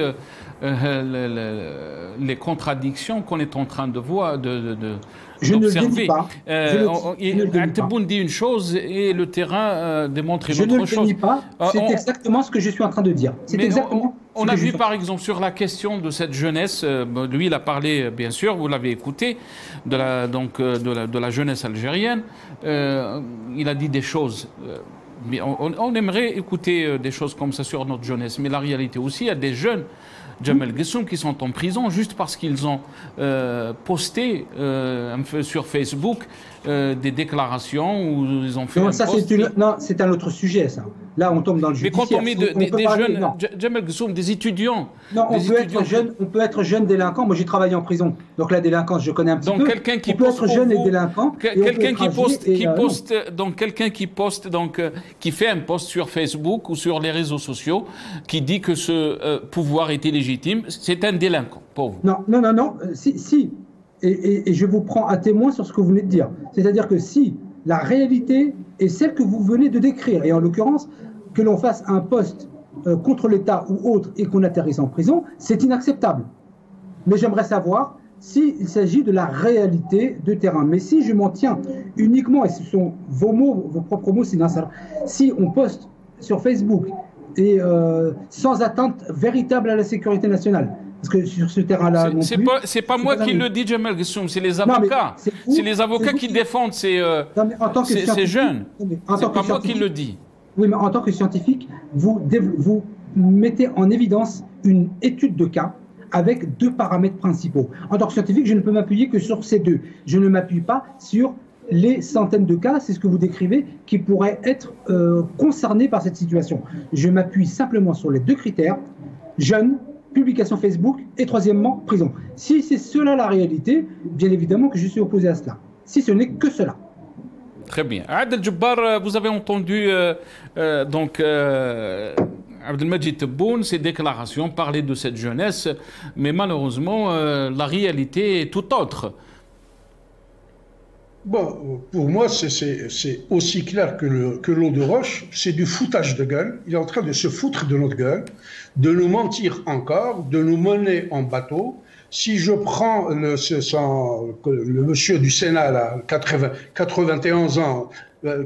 les contradictions qu'on est en train de voir, je ne le dis pas. Tebboune dit une chose et le terrain démontre une autre chose. Je ne le dis pas. C'est exactement ce que je suis en train de dire. C'est exactement. On a vu par exemple sur la question de cette jeunesse, lui il a parlé bien sûr, vous l'avez écouté, de la jeunesse algérienne. Il a dit des choses. On aimerait écouter des choses comme ça sur notre jeunesse, mais la réalité aussi, il y a des jeunes, Djemal Ghessoum, qui sont en prison juste parce qu'ils ont posté sur Facebook des déclarations où ils ont fait non, ça c'est un autre sujet, ça. Là, on tombe dans le judiciaire. Mais quand on met des jeunes, Djemal Ghessoum, des étudiants... Non, on peut être jeune délinquant. Moi, j'ai travaillé en prison. Donc la délinquance, je connais un petit peu. Donc quelqu'un qui peut être jeune et délinquant. Quelqu'un qui fait un post sur Facebook ou sur les réseaux sociaux qui dit que ce pouvoir était légitime, c'est un délinquant, pour vous. Non. Si. Et je vous prends à témoin sur ce que vous venez de dire. C'est-à-dire que si la réalité est celle que vous venez de décrire, et en l'occurrence, que l'on fasse un poste contre l'État ou autre et qu'on atterrisse en prison, c'est inacceptable. Mais j'aimerais savoir s'il s'agit de la réalité de terrain. Mais si je m'en tiens uniquement, et ce sont vos mots, vos propres mots, si on poste sur Facebook et sans atteinte véritable à la sécurité nationale, parce que sur ce terrain-là, c'est pas moi qui le dis, Djemal Ghessoum, c'est les avocats. C'est les avocats qui défendent ces jeunes. C'est pas moi qui le dis. Oui, mais en tant que scientifique, vous mettez en évidence une étude de cas avec deux paramètres principaux. En tant que scientifique, je ne peux m'appuyer que sur ces deux. Je ne m'appuie pas sur les centaines de cas, c'est ce que vous décrivez, qui pourraient être concernés par cette situation. Je m'appuie simplement sur les deux critères, jeunes, publication Facebook, et troisièmement, prison. Si c'est cela la réalité, bien évidemment que je suis opposé à cela. Si ce n'est que cela. Très bien. Adel Djebbar, vous avez entendu Abdelmajid Tebboune, ses déclarations parlaient de cette jeunesse, mais malheureusement, la réalité est tout autre. Bon, pour moi, c'est aussi clair que l'eau de roche, c'est du foutage de gueule. Il est en train de se foutre de notre gueule, de nous mentir encore, de nous mener en bateau. Si je prends le monsieur du Sénat, là, 91 ans,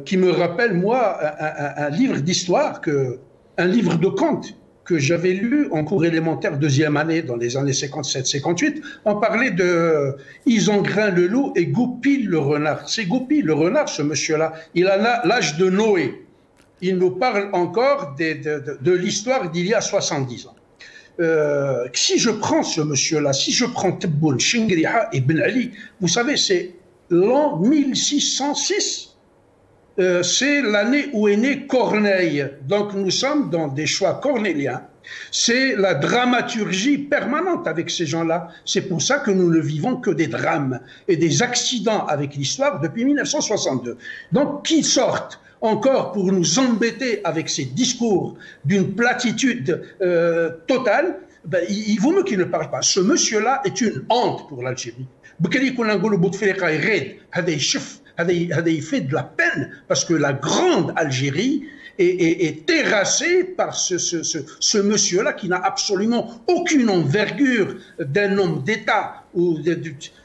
qui me rappelle, moi, un livre d'histoire, un livre de contes que j'avais lu en cours élémentaire deuxième année dans les années 57-58, on parlait de Isengrin le loup et Goupil le renard. C'est Goupil le renard, ce monsieur-là. Il a l'âge de Noé. Il nous parle encore de l'histoire d'il y a 70 ans. Si je prends ce monsieur-là, si je prends Tebboune, Chingriha et Ben Ali, vous savez, c'est l'an 1606. C'est l'année où est né Corneille. Donc nous sommes dans des choix cornéliens. C'est la dramaturgie permanente avec ces gens-là. C'est pour ça que nous ne vivons que des drames et des accidents avec l'histoire depuis 1962. Donc qu'ils sortent encore pour nous embêter avec ces discours d'une platitude totale, ben, il vaut mieux qu'il ne parle pas. Ce monsieur-là est une honte pour l'Algérie. Il fait de la peine parce que la grande Algérie est terrassée par ce monsieur-là qui n'a absolument aucune envergure d'un homme d'État.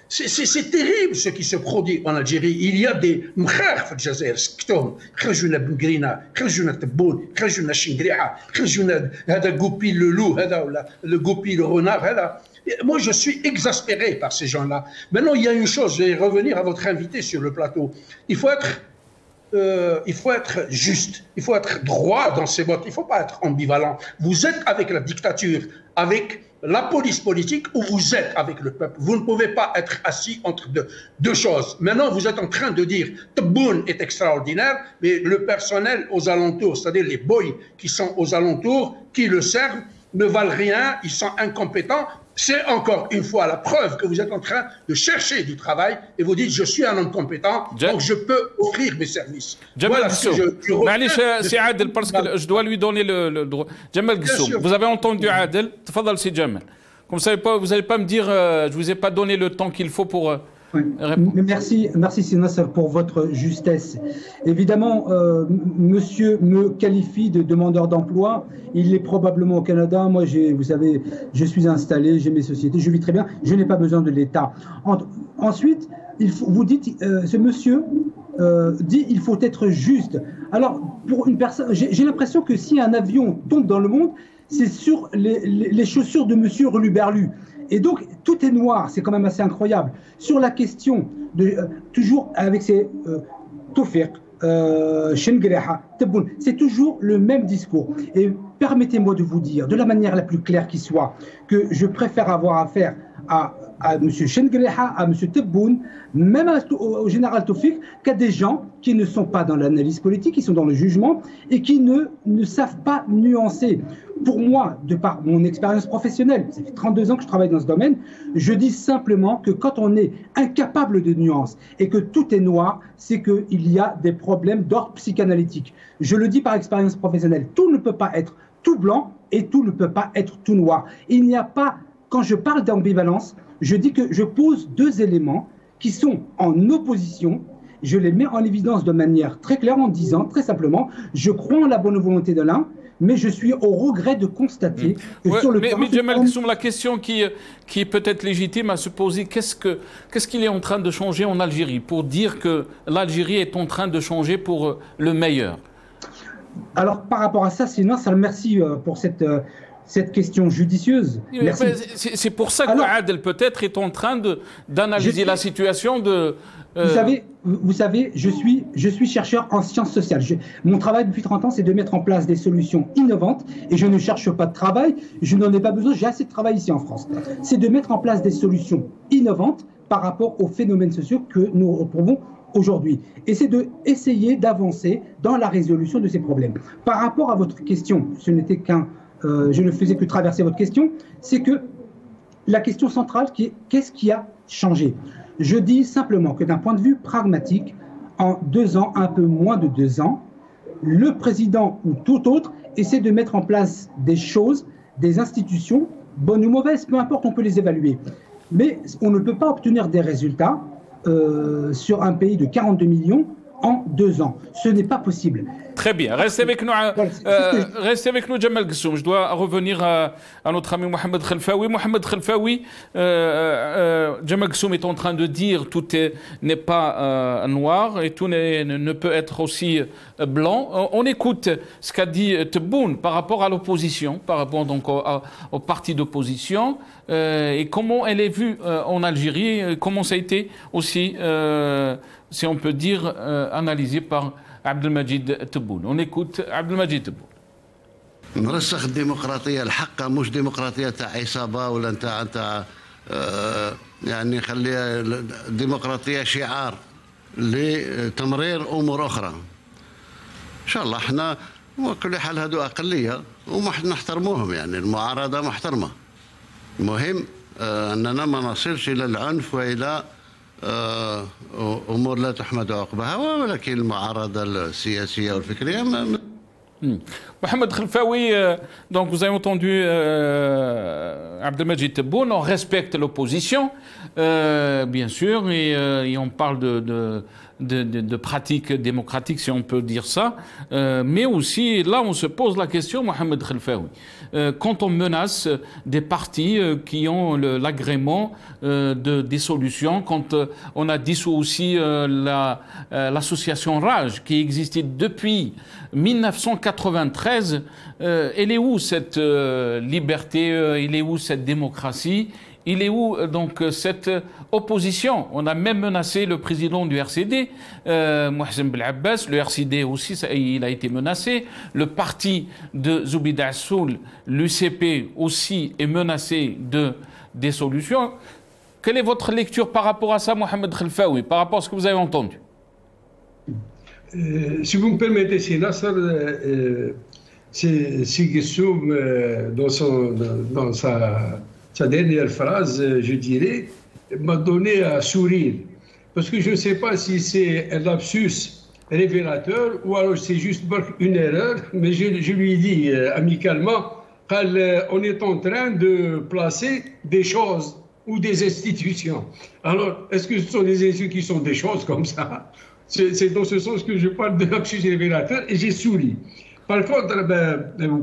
C'est terrible ce qui se produit en Algérie. Il y a des mkhar في الجزائر سكتهم خرجونا بنقرينا خرجونا تبون خرجونا شنقريحه خرجونا هذا غوبي le loup هذا ولا le غوبي le renard هذا. Moi, je suis exaspéré par ces gens-là. Maintenant, il y a une chose, je vais revenir à votre invité sur le plateau. Il faut être juste, il faut être droit dans ses votes, il ne faut pas être ambivalent. Vous êtes avec la dictature, avec la police politique, ou vous êtes avec le peuple. Vous ne pouvez pas être assis entre deux choses. Maintenant, vous êtes en train de dire Tebboune est extraordinaire, mais le personnel aux alentours, c'est-à-dire les boys qui sont aux alentours, qui le servent, ne valent rien, ils sont incompétents. C'est encore une fois la preuve que vous êtes en train de chercher du travail et vous dites je suis un homme compétent, donc je peux offrir mes services. Voilà ce que c'est Adel, parce que je dois lui donner le droit. Jamal Gissoum, vous avez entendu Adel, tafadal c'est Jamal. Comme ça, vous n'allez pas me dire je ne vous ai pas donné le temps qu'il faut pour... Merci Sinasser pour votre justesse. Évidemment, monsieur me qualifie de demandeur d'emploi. Il est probablement au Canada. Moi, vous savez, je suis installé, j'ai mes sociétés, je vis très bien. Je n'ai pas besoin de l'État. Ensuite, vous dites, ce monsieur dit il faut être juste. Alors, pour une personne, j'ai l'impression que si un avion tombe dans le monde, c'est sur les chaussures de monsieur Reluberlu. Et donc, tout est noir, c'est quand même assez incroyable. Sur la question, toujours avec ces Tawfiq, Chengreha, Tebboune, c'est toujours le même discours. Et permettez-moi de vous dire, de la manière la plus claire qui soit, que je préfère avoir affaire à M. Chengreha, à M. Tebboune, même au général Tawfiq, qu'à des gens qui ne sont pas dans l'analyse politique, qui sont dans le jugement et qui ne savent pas nuancer. Pour moi, de par mon expérience professionnelle, ça fait 32 ans que je travaille dans ce domaine, je dis simplement que quand on est incapable de nuances et que tout est noir, c'est qu'il y a des problèmes d'ordre psychanalytique. Je le dis par expérience professionnelle, tout ne peut pas être tout blanc et tout ne peut pas être tout noir. Il n'y a pas, quand je parle d'ambivalence, je dis que je pose deux éléments qui sont en opposition. Je les mets en évidence de manière très claire en disant, très simplement, je crois en la bonne volonté de l'un, mais je suis au regret de constater que sur le terrain... Mais Jamal Gissoum, la question qui est peut-être légitime à se poser, qu'est-ce qu'il est en train de changer en Algérie pour dire que l'Algérie est en train de changer pour le meilleur? Alors, par rapport à ça, sinon, merci pour cette question judicieuse. C'est pour ça que Adel peut-être est en train d'analyser la situation de... Vous savez, je suis chercheur en sciences sociales. Mon travail depuis 30 ans, c'est de mettre en place des solutions innovantes et je ne cherche pas de travail, je n'en ai pas besoin, j'ai assez de travail ici en France. C'est de mettre en place des solutions innovantes par rapport aux phénomènes sociaux que nous retrouvons aujourd'hui. Et c'est d'essayer d'avancer dans la résolution de ces problèmes. Par rapport à votre question, je ne faisais que traverser votre question, c'est que la question centrale qui est qu'est-ce qui a changé? Je dis simplement que d'un point de vue pragmatique, en 2 ans, un peu moins de 2 ans, le président ou tout autre essayer de mettre en place des choses, des institutions, bonnes ou mauvaises, peu importe, on peut les évaluer. Mais on ne peut pas obtenir des résultats sur un pays de 42 millions en 2 ans. Ce n'est pas possible. Très bien. Restez avec nous, Jamal Ghessoum. Je dois revenir à notre ami Mohamed Khelfaoui. Mohamed Khelfaoui, Jamal Ghessoum est en train de dire tout n'est pas noir et tout ne peut être aussi blanc. On écoute ce qu'a dit Tebboune par rapport à l'opposition, par rapport donc au parti d'opposition et comment elle est vue en Algérie, comment ça a été aussi, si on peut dire, analysé par Abdelmajid Tebboune. On écoute Abdelmajid Tebboune. نرسخ الديمقراطيه الحقه مش ديمقراطيه تاع عصابه ولا نتاع يعني خليها ديمقراطيه شعار لتمرير امور اخرى. ان شاء الله احنا وكل حال هذو اقليه ونحترموهم، يعني المعارضه محترمه. المهم اننا ما نصلش الى العنف والى امور لا تحمد عقبها، ولكن المعارضه السياسيه والفكريه Mohamed Khelfaoui, donc vous avez entendu Abdelmajid Tebboune, on respecte l'opposition, bien sûr, et on parle de pratiques démocratiques, si on peut dire ça, mais aussi, là, on se pose la question, Mohamed Khelfaoui, quand on menace des partis qui ont l'agrément de dissolution, quand on a dissous aussi l'association RAJ, qui existait depuis 1993, elle est où cette liberté, il est où cette démocratie, il est où donc cette opposition? On a même menacé le président du RCD, Mohsen Belabbas, le RCD aussi, il a été menacé, le parti de Zoubida Assoul, l'UCP aussi est menacé de dissolution. Quelle est votre lecture par rapport à ça, Mohamed Khelfaoui, par rapport à ce que vous avez entendu? Si vous me permettez, c'est Nasser, c'est Ghessoum dans sa dernière phrase, je dirais, m'a donné à sourire. Parce que je ne sais pas si c'est un lapsus révélateur ou alors c'est juste une erreur, mais je lui ai dit amicalement qu'on est en train de placer des choses ou des institutions. Alors, est-ce que ce sont des institutions qui sont des choses comme ça? C'est dans ce sens que je parle de lapsus révélateur et j'ai souri. Par contre,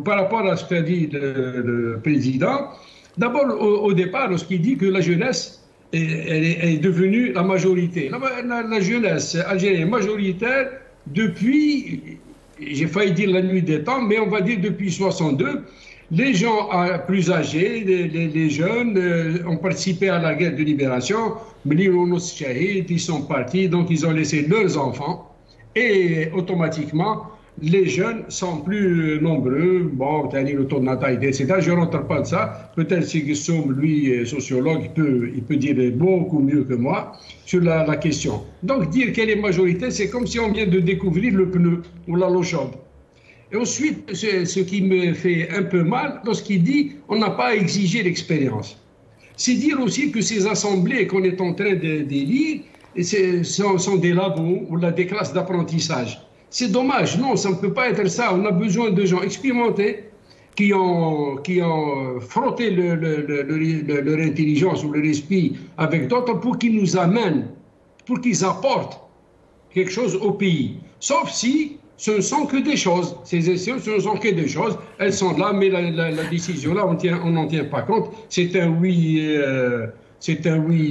par rapport à ce qu'a dit le président, d'abord, au départ, lorsqu'il dit que la jeunesse est devenue la majorité. La jeunesse algérienne est majoritaire depuis, j'ai failli dire la nuit des temps, mais on va dire depuis 62. Les gens plus âgés, les jeunes, ont participé à la guerre de libération. Ils sont partis, donc ils ont laissé leurs enfants. Et automatiquement, les jeunes sont plus nombreux. Bon, le taux de natalité, etc. Je ne rentre pas de ça. Peut-être si Ghessoum, lui, sociologue, il peut dire beaucoup mieux que moi sur la question. Donc, dire qu'elle est majoritaire, c'est comme si on vient de découvrir le pneu ou la l'eau chaude. Et ensuite, ce qui me fait un peu mal, lorsqu'il dit on n'a pas exigé l'expérience. C'est dire aussi que ces assemblées qu'on est en train d'élire sont des labos ou des classes d'apprentissage. C'est dommage, non, ça ne peut pas être ça. On a besoin de gens expérimentés qui ont frotté leur intelligence ou leur esprit avec d'autres pour qu'ils nous amènent, pour qu'ils apportent quelque chose au pays. Sauf si ce ne sont que des choses. Ces essais, ce ne sont que des choses. Elles sont là, mais la décision là, on n'en tient pas compte. C'est un oui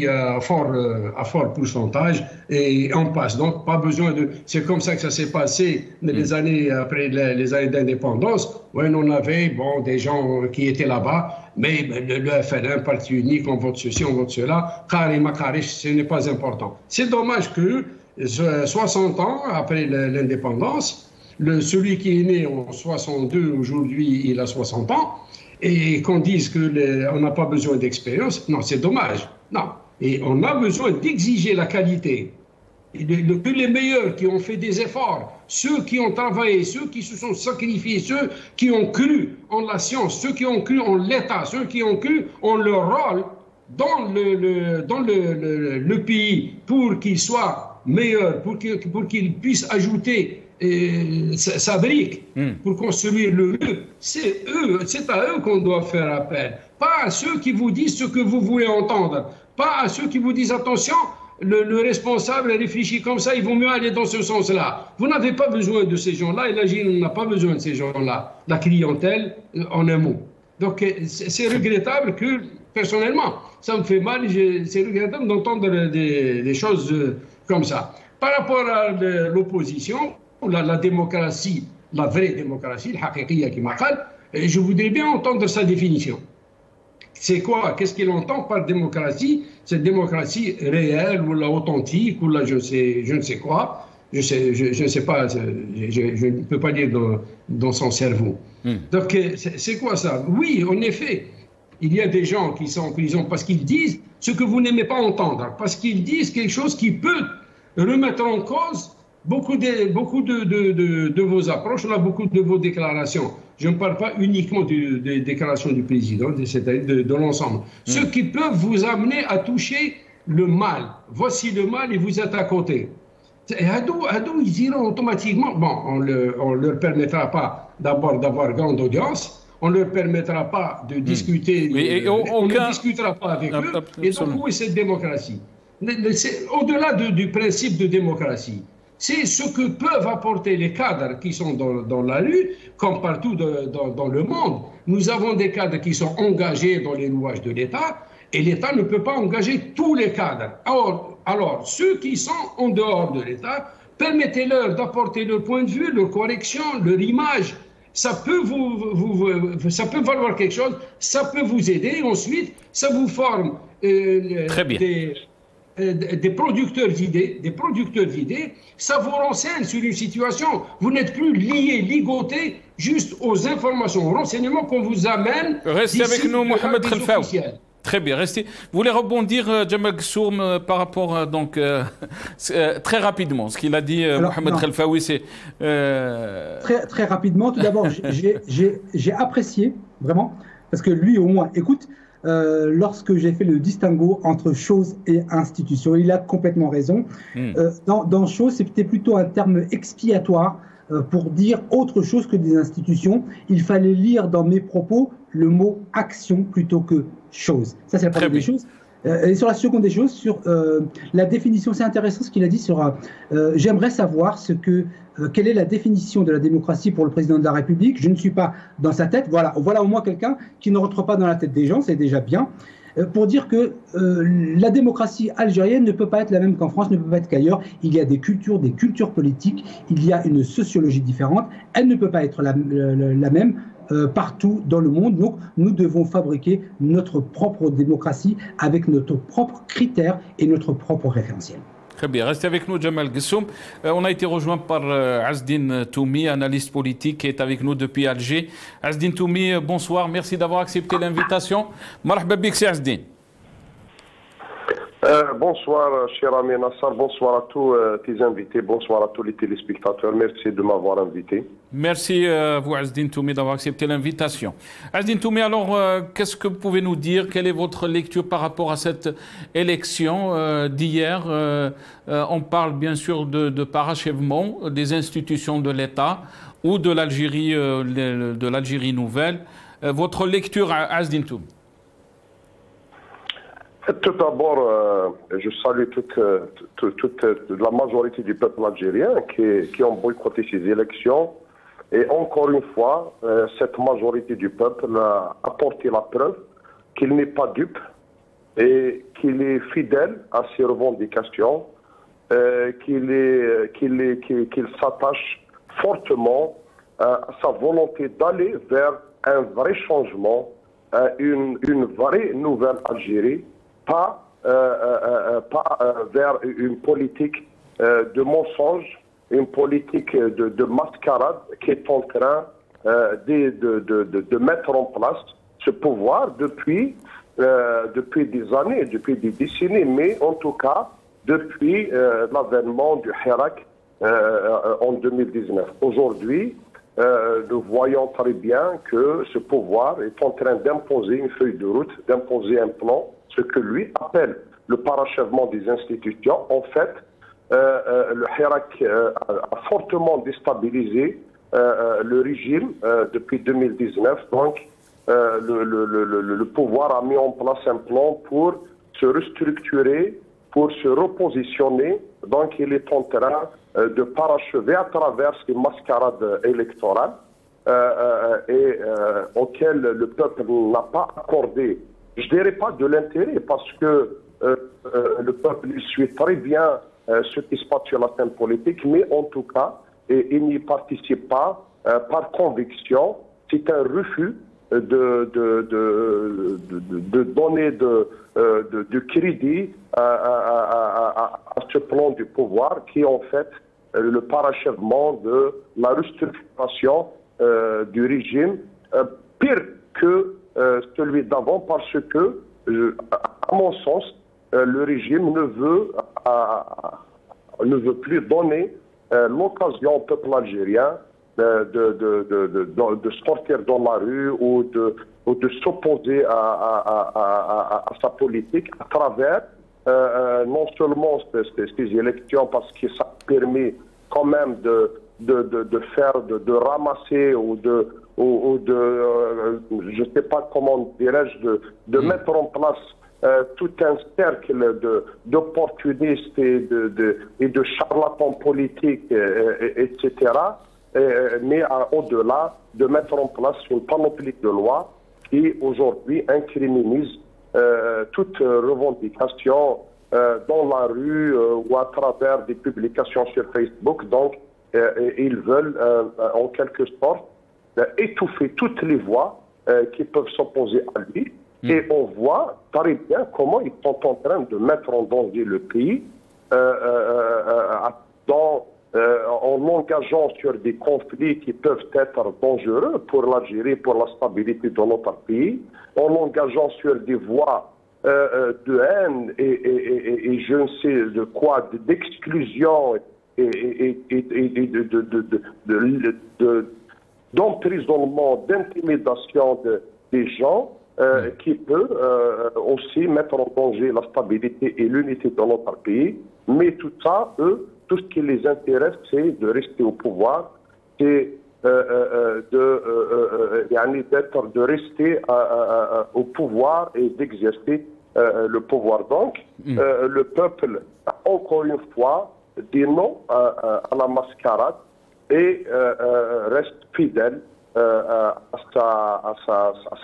à fort pourcentage et on passe. Donc, pas besoin de... C'est comme ça que ça s'est passé les années après les années d'indépendance, où on avait des gens qui étaient là-bas, mais le FLN, parti unique, on vote ceci, on vote cela. Ce n'est pas important. C'est dommage que 60 ans après l'indépendance, celui qui est né en 62, aujourd'hui, il a 60 ans, et qu'on dise qu'on n'a pas besoin d'expérience, non, c'est dommage. Non. Et on a besoin d'exiger la qualité. Que les meilleurs qui ont fait des efforts, ceux qui ont travaillé, ceux qui se sont sacrifiés, ceux qui ont cru en la science, ceux qui ont cru en l'État, ceux qui ont cru en leur rôle dans le pays pour qu'il soit meilleur, pour qu'il puisse ajouter sa brique pour construire le mur. C'est à eux qu'on doit faire appel. Pas à ceux qui vous disent ce que vous voulez entendre. Pas à ceux qui vous disent attention, le responsable réfléchit comme ça, il vaut mieux aller dans ce sens-là. Vous n'avez pas besoin de ces gens-là et l'Algérie n'a pas besoin de ces gens-là. La clientèle, en un mot. Donc c'est regrettable que, personnellement, ça me fait mal, c'est regrettable d'entendre des choses comme ça. Par rapport à l'opposition, la démocratie, la vraie démocratie, je voudrais bien entendre sa définition. C'est quoi? Qu'est-ce qu'il entend par démocratie? Cette démocratie réelle ou authentique ou là je ne sais quoi. Je ne sais pas, je ne peux pas lire dans son cerveau. Donc c'est quoi ça? Oui, en effet, il y a des gens qui sont en prison parce qu'ils disent ce que vous n'aimez pas entendre, parce qu'ils disent quelque chose qui peut remettre en cause beaucoup de vos approches, là, beaucoup de vos déclarations. Je ne parle pas uniquement des déclarations du président, c'est-à-dire de l'ensemble. Ceux qui peuvent vous amener à toucher le mal. Voici le mal et vous êtes à côté. Hadou, ils iront automatiquement. Bon, on ne leur permettra pas d'abord d'avoir grande audience. On ne leur permettra pas de discuter. On ne discutera pas avec eux. Et donc, où est cette démocratie? Au-delà du principe de démocratie, c'est ce que peuvent apporter les cadres qui sont dans la rue, comme partout dans le monde. Nous avons des cadres qui sont engagés dans les louages de l'État, et l'État ne peut pas engager tous les cadres. Alors, ceux qui sont en dehors de l'État, permettez-leur d'apporter leur point de vue, leur correction, leur image. Ça peut ça peut valoir quelque chose, ça peut vous aider. Ensuite, ça vous forme Très bien. Des producteurs d'idées, ça vous renseigne sur une situation. Vous n'êtes plus ligoté juste aux informations, aux renseignements qu'on vous amène. Restez avec nous, Mohamed Khelfaoui. Très bien, restez. Vous voulez rebondir, Jamal Ghassoum, par rapport, donc, très rapidement, ce qu'il a dit, Mohamed Khelfaoui, c'est... Très rapidement, tout d'abord, j'ai apprécié, vraiment, parce que lui, au moins, écoute, lorsque j'ai fait le distinguo entre chose et institution, il a complètement raison. Dans chose, c'était plutôt un terme expiatoire pour dire autre chose que des institutions. Il fallait lire dans mes propos le mot action plutôt que chose. Ça, c'est la première des choses. Et sur la seconde des choses, sur la définition, c'est intéressant ce qu'il a dit sur... J'aimerais savoir quelle est la définition de la démocratie pour le président de la République. Je ne suis pas dans sa tête. Voilà au moins quelqu'un qui ne rentre pas dans la tête des gens, c'est déjà bien. Pour dire que la démocratie algérienne ne peut pas être la même qu'en France, ne peut pas être qu'ailleurs. Il y a des cultures politiques, il y a une sociologie différente. Elle ne peut pas être la même partout dans le monde. Donc, nous devons fabriquer notre propre démocratie avec notre propre critères et notre propre référentiel. Très bien. Restez avec nous, Jamal Ghassoum. On a été rejoint par Azdine Toumi, analyste politique, qui est avec nous depuis Alger. Azdine Toumi, bonsoir. Merci d'avoir accepté l'invitation. Marhaba bik, c'est Azdine. Bonsoir, cher ami Nassar. Bonsoir à tous tes invités. Bonsoir à tous les téléspectateurs. Merci de m'avoir invité. Merci à vous, Azdine Toumi, d'avoir accepté l'invitation. Azdine Toumi, alors, qu'est-ce que vous pouvez nous dire? Quelle est votre lecture par rapport à cette élection d'hier? On parle bien sûr de parachèvement des institutions de l'État ou de l'Algérie nouvelle. Votre lecture, Azdine Toumi? Tout d'abord, je salue toute la majorité du peuple algérien qui ont boycotté ces élections. Et encore une fois, cette majorité du peuple a apporté la preuve qu'il n'est pas dupe et qu'il est fidèle à ses revendications, qu'il s'attache fortement à sa volonté d'aller vers un vrai changement, une vraie nouvelle Algérie, pas vers une politique de mensonge, une politique de mascarade qui est en train de mettre en place ce pouvoir depuis des années, depuis des décennies, mais en tout cas depuis l'avènement du Hirak en 2019. Aujourd'hui, nous voyons très bien que ce pouvoir est en train d'imposer une feuille de route, d'imposer un plan, ce que lui appelle le parachèvement des institutions. En fait, le Hirak a fortement déstabilisé le régime depuis 2019. Donc, le pouvoir a mis en place un plan pour se restructurer, pour se repositionner. Donc, il est en train de parachever à travers ces mascarades électorales auxquelles le peuple n'a pas accordé, je ne dirais pas de l'intérêt, parce que le peuple il suit très bien ce qui se passe sur la scène politique, mais en tout cas, il n'y participe pas par conviction. C'est un refus de donner de crédit à ce plan du pouvoir qui est en fait le parachèvement de la restructuration du régime, pire que celui d'avant, parce que, à mon sens, le régime ne veut plus donner l'occasion au peuple algérien de sortir dans la rue ou de s'opposer à sa politique à travers non seulement ces élections, parce que ça permet quand même de ramasser ou de je ne sais pas comment dirais-je, de mettre en place tout un cercle d'opportunistes et de charlatans politiques, etc. Mais au-delà, de mettre en place une panoplie de lois qui aujourd'hui incriminise toute revendication dans la rue ou à travers des publications sur Facebook. Donc, ils veulent en quelque sorte étouffer toutes les voix qui peuvent s'opposer à lui. Et on voit très bien comment ils sont en train de mettre en danger le pays en l'engageant sur des conflits qui peuvent être dangereux pour l'Algérie, pour la stabilité de notre pays, en l'engageant sur des voies de haine et je ne sais de quoi, d'exclusion et d'emprisonnement, d'intimidation des gens qui peut aussi mettre en danger la stabilité et l'unité de notre pays. Mais tout ça, eux, tout ce qui les intéresse, c'est de rester au pouvoir, c'est de rester au pouvoir et d'exercer le pouvoir. Donc, le peuple, encore une fois, dit non à la mascarade et reste fidèle à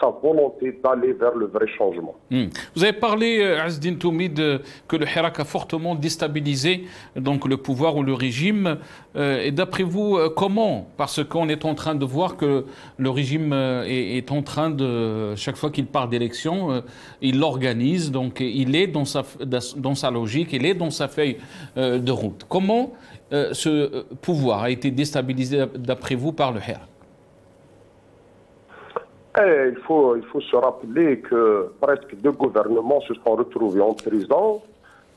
sa volonté d'aller vers le vrai changement. Vous avez parlé, Azzdine Toumid, que le Hirak a fortement déstabilisé donc, le pouvoir ou le régime. Et d'après vous, comment? Parce qu'on est en train de voir que le régime est en train de, chaque fois qu'il part d'élection, il l'organise, donc il est dans sa logique, il est dans sa feuille de route. Comment ce pouvoir a été déstabilisé d'après vous par le Hirak? Il faut se rappeler que presque 2 gouvernements se sont retrouvés en prison,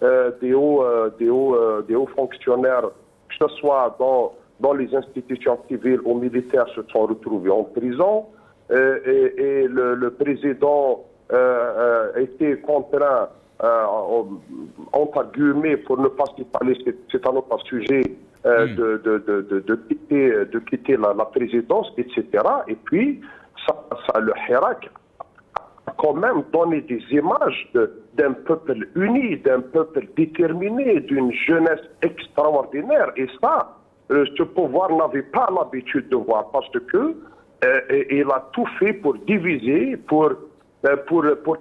des hauts fonctionnaires, que ce soit dans les institutions civiles ou militaires, se sont retrouvés en prison, et le président était contraint, entre guillemets, pour ne pas s'y parler, c'est un autre sujet, de quitter la présidence, etc. Et puis, le Hirak a quand même donné des images d'un peuple uni, d'un peuple déterminé, d'une jeunesse extraordinaire. Et ça, ce pouvoir n'avait pas l'habitude de voir, parce que il a tout fait pour diviser, pour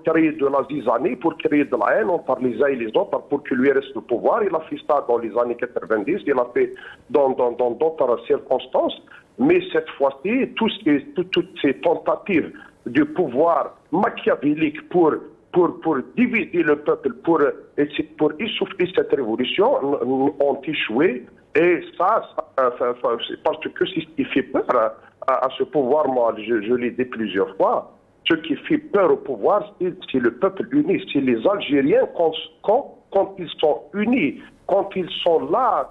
créer de la zizanie, pour créer de la haine entre les uns et les autres, pour que lui reste le pouvoir. Il a fait ça dans les années 90, il a fait dans d'autres circonstances. Mais cette fois-ci, toutes ces tentatives du pouvoir machiavélique pour diviser le peuple, pour essouffler cette révolution, ont échoué. Et ça parce que c'est ce qui fait peur à ce pouvoir, moi je l'ai dit plusieurs fois, ce qui fait peur au pouvoir, c'est le peuple uni, c'est les Algériens quand ils sont unis, quand ils sont là,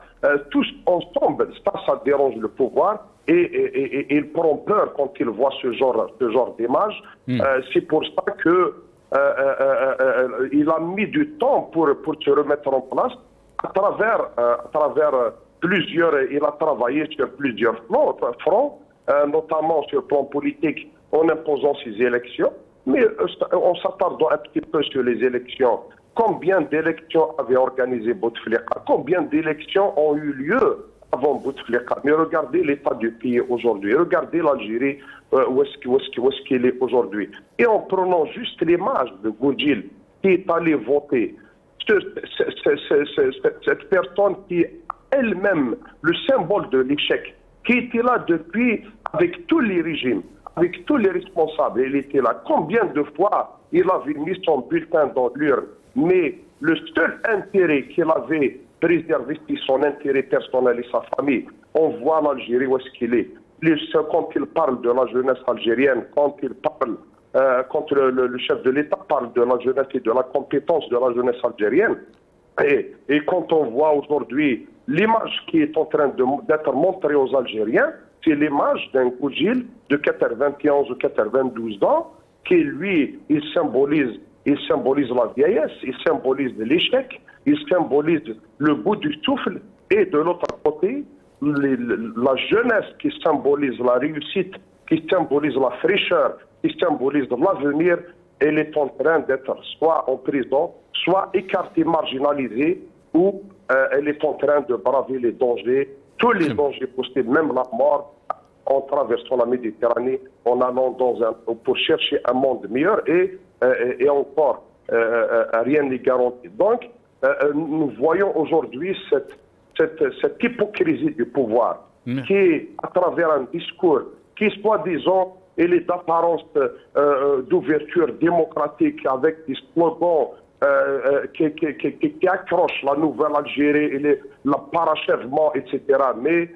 tous ensemble, ça dérange le pouvoir. Et il prend peur quand il voit ce genre d'image. C'est pour ça que il a mis du temps pour se remettre en place. à travers plusieurs, il a travaillé sur plusieurs fronts, notamment sur le plan politique en imposant ses élections. Mais en s'attardant un petit peu sur les élections, combien d'élections avait organisé Bouteflika? Combien d'élections ont eu lieu avant Bouteflika? Mais regardez l'état du pays aujourd'hui, regardez l'Algérie, où est-ce qu'il est aujourd'hui. Et en prenant juste l'image de Goudjil qui est allé voter, cette personne qui est elle-même le symbole de l'échec, qui était là depuis, avec tous les régimes, avec tous les responsables, il était là. Combien de fois il avait mis son bulletin dans l'urne, mais le seul intérêt qu'il avait préservé, c'est son intérêt personnel et sa famille. On voit l'Algérie où est-ce qu'il est. Quand il parle de la jeunesse algérienne, quand le chef de l'État parle de la jeunesse et de la compétence de la jeunesse algérienne, et quand on voit aujourd'hui l'image qui est en train d'être montrée aux Algériens, c'est l'image d'un Goudjil de 91 ou 92 ans qui, lui, il symbolise la vieillesse, il symbolise l'échec, il symbolise le bout du souffle, et de l'autre côté, la jeunesse qui symbolise la réussite, qui symbolise la fraîcheur, qui symbolise l'avenir, elle est en train d'être soit en prison, soit écartée, marginalisée, ou elle est en train de braver les dangers, tous les dangers possibles, même la mort, en traversant la Méditerranée, en allant pour chercher un monde meilleur, et encore, rien n'est garanti. Donc, nous voyons aujourd'hui cette hypocrisie du pouvoir, qui est à travers un discours qui, soi-disant, il est d'apparence d'ouverture démocratique avec des slogans qui accrochent la nouvelle Algérie, et le parachèvement, etc. Mais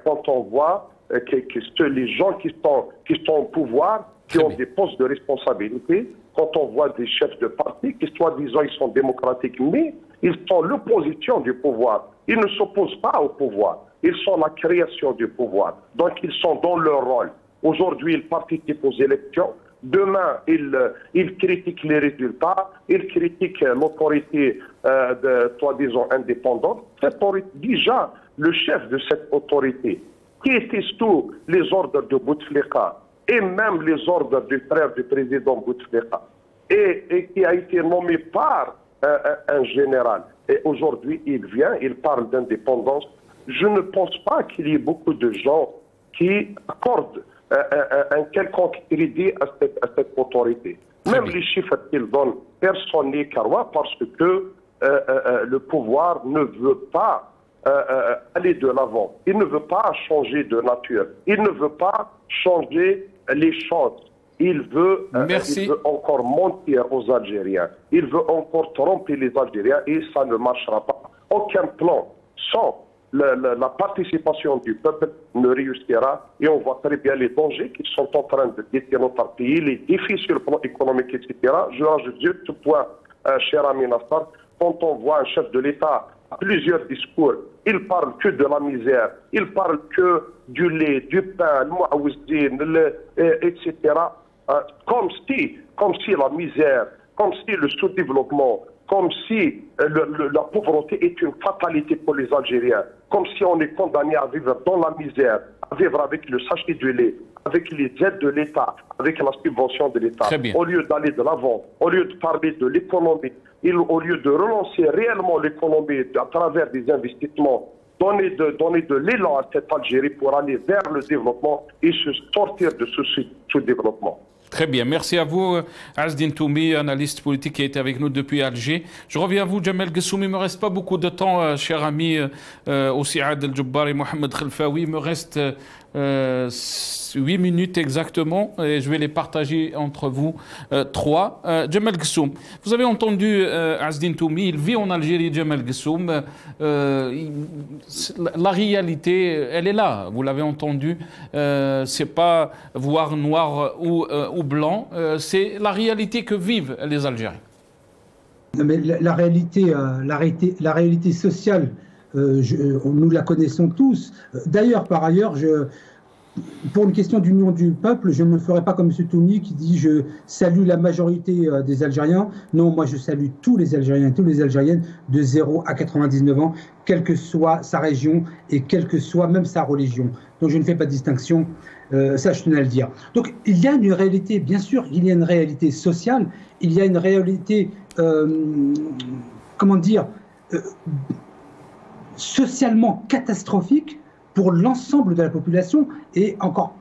quand on voit que les gens qui sont au pouvoir, qui ont des postes de responsabilité, quand on voit des chefs de parti qui, soi-disant, ils sont démocratiques, mais ils sont l'opposition du pouvoir. Ils ne s'opposent pas au pouvoir. Ils sont la création du pouvoir. Donc, ils sont dans leur rôle. Aujourd'hui, ils participent aux élections. Demain, ils critiquent les résultats. Ils critiquent l'autorité, soi-disant, indépendante. Déjà, le chef de cette autorité, qui était sous les ordres de Bouteflika, et même les ordres du frère du président Bouteflika, et qui a été nommé par un général. Et aujourd'hui, il parle d'indépendance. Je ne pense pas qu'il y ait beaucoup de gens qui accordent un quelconque crédit à cette autorité. Même les chiffres qu'ils donnent, personne n'y croit, parce que le pouvoir ne veut pas aller de l'avant. Il ne veut pas changer de nature. Il ne veut pas changer les choses. Il veut encore mentir aux Algériens. Il veut encore tromper les Algériens, et ça ne marchera pas. Aucun plan sans la participation du peuple ne réussira, et on voit très bien les dangers qui sont en train de guetter notre pays, les défis sur le plan économique, etc. Je rajoute juste ce point, cher ami Nassar, quand on voit un chef de l'État à plusieurs discours, il parle que de la misère, il parle que du lait, du pain, le mouaouzdine, etc. Comme si la misère, comme si le sous-développement, comme si la pauvreté est une fatalité pour les Algériens, comme si on est condamné à vivre dans la misère, à vivre avec le sachet de lait, avec les aides de l'État, avec la subvention de l'État. Au lieu d'aller de l'avant, au lieu de parler de l'économie, au lieu de relancer réellement l'économie à travers des investissements, donner de l'élan à cette Algérie pour aller vers le développement et se sortir de ce sous-développement. Très bien, merci à vous, Azdine Toumi, analyste politique qui a été avec nous depuis Alger. Je reviens à vous, Jamel Gessoumi. Il ne me reste pas beaucoup de temps, cher ami Ousiad El-Djebbar et Mohamed Khelfaoui. Il me reste 8 minutes exactement, et je vais les partager entre vous 3. Jamel Gessoum, vous avez entendu Azdine Toumi, il vit en Algérie, Jamel Gessoum. La réalité, elle est là, vous l'avez entendu. C'est pas voir noir ou blanc, c'est la réalité que vivent les Algériens. Non, mais la réalité sociale, nous la connaissons tous. D'ailleurs, par ailleurs, pour une question d'union du peuple, je ne ferai pas comme M. Toumi qui dit je salue la majorité des Algériens. Non, moi je salue tous les Algériens, toutes les Algériennes de 0 à 99 ans, quelle que soit sa région et quelle que soit même sa religion. Donc je ne fais pas de distinction, ça je tenais à le dire. Donc il y a une réalité, bien sûr, il y a une réalité sociale, il y a une réalité, comment dire, socialement catastrophique pour l'ensemble de la population et encore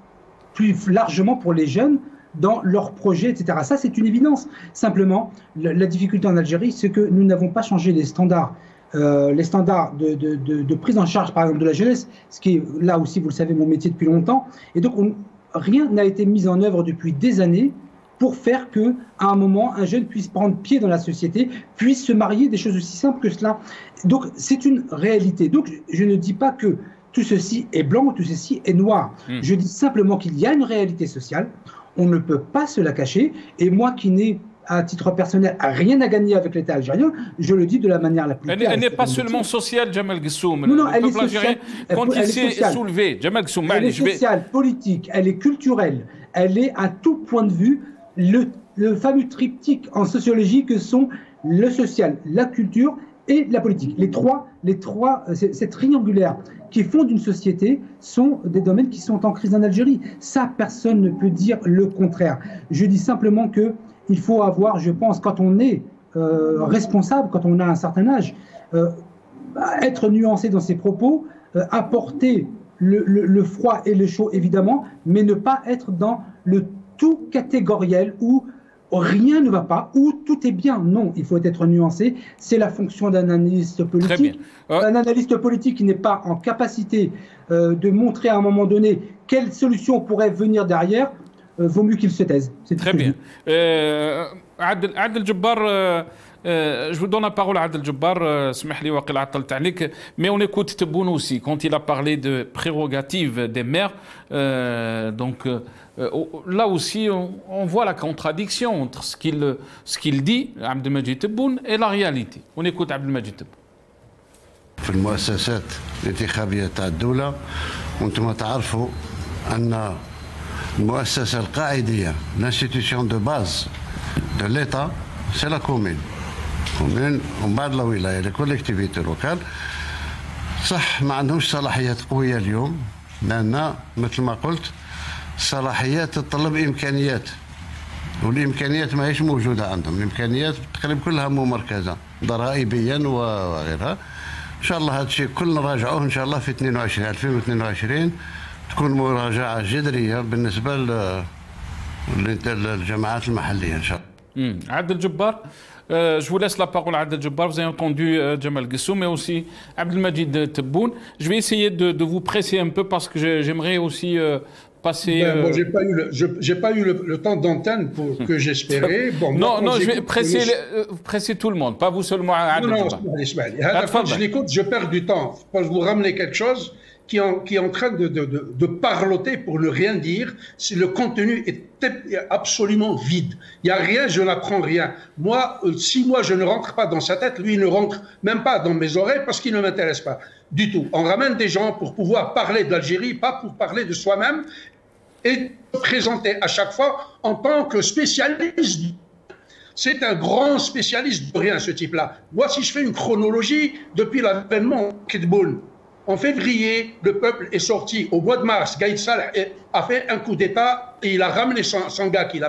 plus largement pour les jeunes dans leurs projets, etc. Ça, c'est une évidence. Simplement, la difficulté en Algérie, c'est que nous n'avons pas changé les standards de prise en charge, par exemple, de la jeunesse, ce qui est là aussi, vous le savez, mon métier depuis longtemps. Et donc, rien n'a été mis en œuvre depuis des années pour faire qu'à un moment, un jeune puisse prendre pied dans la société, puisse se marier, des choses aussi simples que cela. Donc, c'est une réalité. Donc, je ne dis pas que tout ceci est blanc, tout ceci est noir. Je dis simplement qu'il y a une réalité sociale, on ne peut pas se la cacher, et moi qui n'ai, à titre personnel, rien à gagner avec l'État algérien, je le dis de la manière la plus claire. Elle n'est pas seulement sociale, Jamal Gessoum. Non, elle est sociale. Quand il s'est soulevé, Jamal Gessoum, elle est sociale, politique, elle est culturelle, elle est à tout point de vue le fameux triptyque en sociologie que sont le social, la culture et la politique. Les trois, c'est triangulaire qui fondent une société sont des domaines qui sont en crise en Algérie. Ça, personne ne peut dire le contraire. Je dis simplement que il faut avoir, je pense, quand on est responsable, quand on a un certain âge, être nuancé dans ses propos, apporter le froid et le chaud, évidemment, mais ne pas être dans le tout catégoriel où rien ne va pas, où tout est bien. Non, il faut être nuancé. C'est la fonction d'un analyste politique. Un analyste politique qui n'est pas en capacité de montrer à un moment donné quelle solution pourrait venir derrière, vaut mieux qu'il se taise. Très bien. Adel Djebbar, je vous donne la parole à Adel Djebbar, mais on écoute Tebboune aussi, quand il a parlé de prérogatives des maires. Là aussi, on voit la contradiction entre ce qu'il dit, Abdelmajid Tebboune, et la réalité. On écoute Abdelmajid Tebboune. في المؤسسات الانتخابية تاع الدولة وانتم تعرفوا أن المؤسسة القاعدية l'institution de base de l'État c'est la commune ومن بعد الولاية لكولكتيفيتي لوكال صح ما عندهمش صلاحيات قوية اليوم لأن مثل ما قلت صلاحيات تتطلب إمكانيات والإمكانيات ما هيش موجودة عندهم الإمكانيات تقريبا كلها ممركزة ضرائبيا وغيرها إن شاء الله هذا الشيء كل نراجعوه إن شاء الله في 2022 تكون مراجعة جذرية بالنسبة للجماعات المحلية إن شاء الله. Adel Djebbar, je vous laisse la parole à Adel Djebbar. Vous avez entendu Jamal Gessoum, mais aussi Abdelmajid Tebboune. Je vais essayer de vous presser un peu parce que j'aimerais aussi passer. Moi, j'ai pas eu le temps d'antenne que j'espérais. Bon, non, je vais presser tout le monde, pas vous seulement. Non, je l'écoute, je perds du temps. Je vous ramener quelque chose qui est en train de parloter pour ne rien dire. Si le contenu est absolument vide. Il n'y a rien, je n'apprends rien. Moi, si moi je ne rentre pas dans sa tête, lui il ne rentre même pas dans mes oreilles parce qu'il ne m'intéresse pas du tout. On ramène des gens pour pouvoir parler de l'Algérie, pas pour parler de soi-même et présenter à chaque fois en tant que spécialiste. C'est un grand spécialiste de rien, ce type-là. Moi, si je fais une chronologie depuis l'avènement Tebboune, en février, le peuple est sorti. Au mois de mars, Gaïd Salah a fait un coup d'État et il a ramené son gars qu'il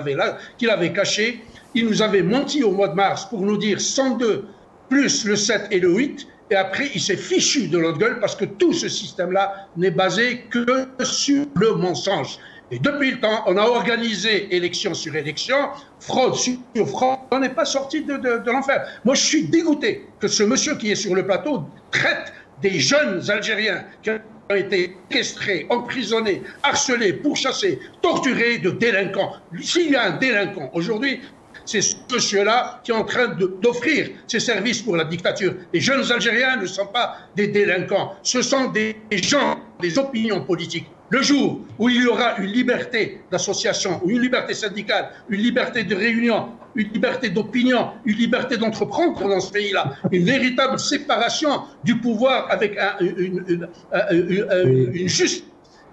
avait caché. Il nous avait menti au mois de mars pour nous dire 102 plus le 7 et le 8. Et après, il s'est fichu de notre gueule parce que tout ce système-là n'est basé que sur le mensonge. Et depuis le temps, on a organisé élection sur élection, fraude sur fraude. On n'est pas sorti de l'enfer. Moi, je suis dégoûté que ce monsieur qui est sur le plateau traite des jeunes Algériens qui ont été séquestrés, emprisonnés, harcelés, pourchassés, torturés de délinquants. S'il y a un délinquant aujourd'hui, c'est ce monsieur-là qui est en train d'offrir ses services pour la dictature. Les jeunes Algériens ne sont pas des délinquants, ce sont des gens, des opinions politiques. Le jour où il y aura une liberté d'association, une liberté syndicale, une liberté de réunion, une liberté d'opinion, une liberté d'entreprendre dans ce pays-là, une véritable séparation du pouvoir avec une juste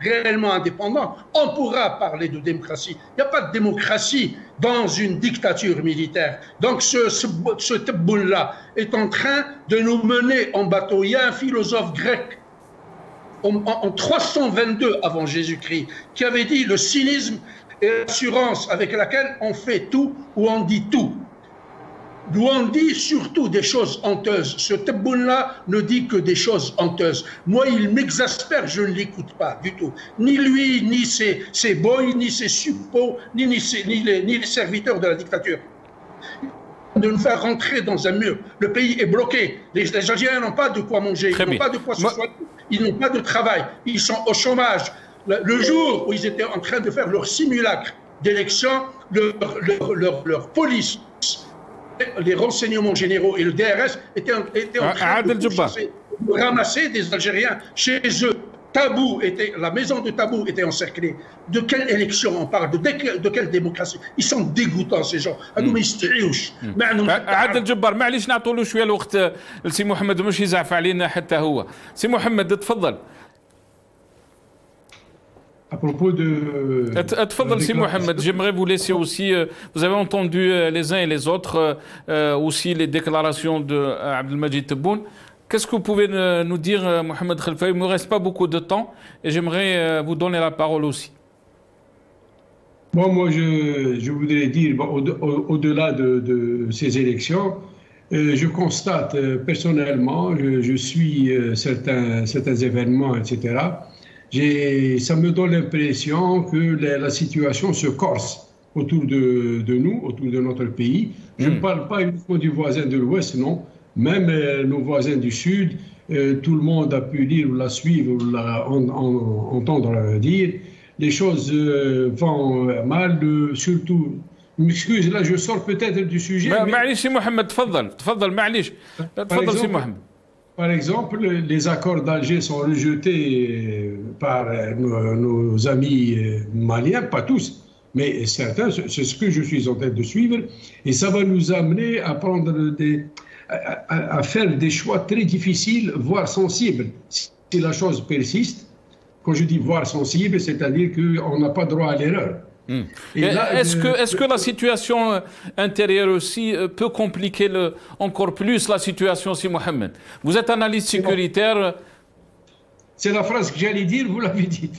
réellement indépendant, on pourra parler de démocratie. Il n'y a pas de démocratie dans une dictature militaire. Donc ce Tebboune-là est en train de nous mener en bateau. Il y a un philosophe grec en 322 avant Jésus-Christ qui avait dit le cynisme est l'assurance avec laquelle on fait tout ou on dit tout. Où on dit surtout des choses honteuses. Ce Tebboune-là ne dit que des choses honteuses. Moi, il m'exaspère, je ne l'écoute pas du tout. Ni lui, ni ses boys, ni ses suppôts, ni les serviteurs de la dictature. De nous faire rentrer dans un mur. Le pays est bloqué. Les Algériens n'ont pas de quoi manger, ils n'ont pas de quoi se soigner, ils n'ont pas de travail, ils sont au chômage. Le jour où ils étaient en train de faire leur simulacre d'élection, leur police, les renseignements généraux et le DRS étaient en train de ramasser des Algériens chez eux. Tabou la maison de Tabou était encerclée. De quelle élection on parle? De quelle démocratie? Ils sont dégoûtants ces gens. هذو ما يستحيوش. عادل جبار معليش نعطوا له شويه الوقت لسي محمد مش يزعف علينا حتى هو. سي محمد تفضل. À propos de... Tfadal, Si Mohamed, j'aimerais vous laisser aussi, vous avez entendu les uns et les autres, aussi les déclarations de Abdelmajid Tebboune. Qu'est-ce que vous pouvez nous dire, Mohamed Khelfaoui? Il ne me reste pas beaucoup de temps et j'aimerais vous donner la parole aussi. Bon, moi, je voudrais dire, au-delà de ces élections, je constate personnellement, je suis certains événements, etc., ça me donne l'impression que la situation se corse autour de nous, autour de notre pays. Je ne parle pas uniquement du voisin de l'Ouest, non. Même nos voisins du Sud, tout le monde a pu lire ou la suivre ou entendre dire. Les choses vont mal, surtout... M'excuse, là je sors peut-être du sujet. Par exemple, les accords d'Alger sont rejetés par nos amis maliens, pas tous, mais certains, c'est ce que je suis en train de suivre, et ça va nous amener à à faire des choix très difficiles, voire sensibles, si la chose persiste. Quand je dis voire sensible, c'est-à-dire qu'on n'a pas droit à l'erreur. Est-ce que la situation intérieure aussi peut compliquer encore plus la situation, si Mohamed? Vous êtes analyste sécuritaire. C'est la phrase que j'allais dire, vous l'avez dite.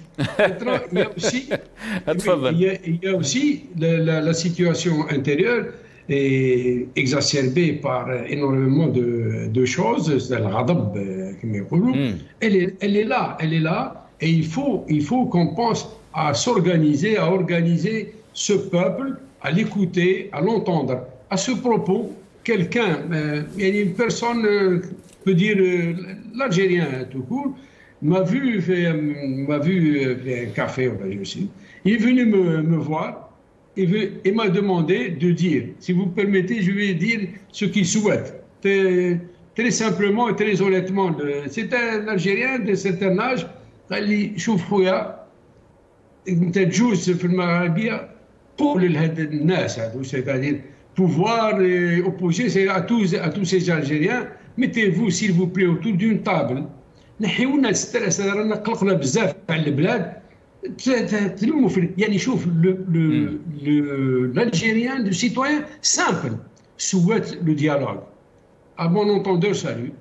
Il y a aussi la situation intérieure est exacerbée par énormément de choses. C'est le ghadab, elle est là, et il faut qu'on pense à s'organiser, à organiser ce peuple, à l'écouter, à l'entendre. À ce propos, une personne, peut dire l'Algérien tout court, m'a vu faire un café, il est venu me voir et m'a demandé de dire, si vous permettez, je vais dire ce qu'il souhaite. Très simplement et très honnêtement, c'est un Algérien de certain âge, قال لي شوف خويا انت تجوز في المغربيه قول لهاد الناس هادو c'est-à-dire pouvoir opposer à tous ces Algériens, mettez-vous s'il vous plaît autour d'une table, نحيو لنا الستريس رانا قلقنا بزاف على البلاد تلموا يعني شوف l'Algérien, le citoyen simple souhaite le dialogue. À mon entendeur, salut.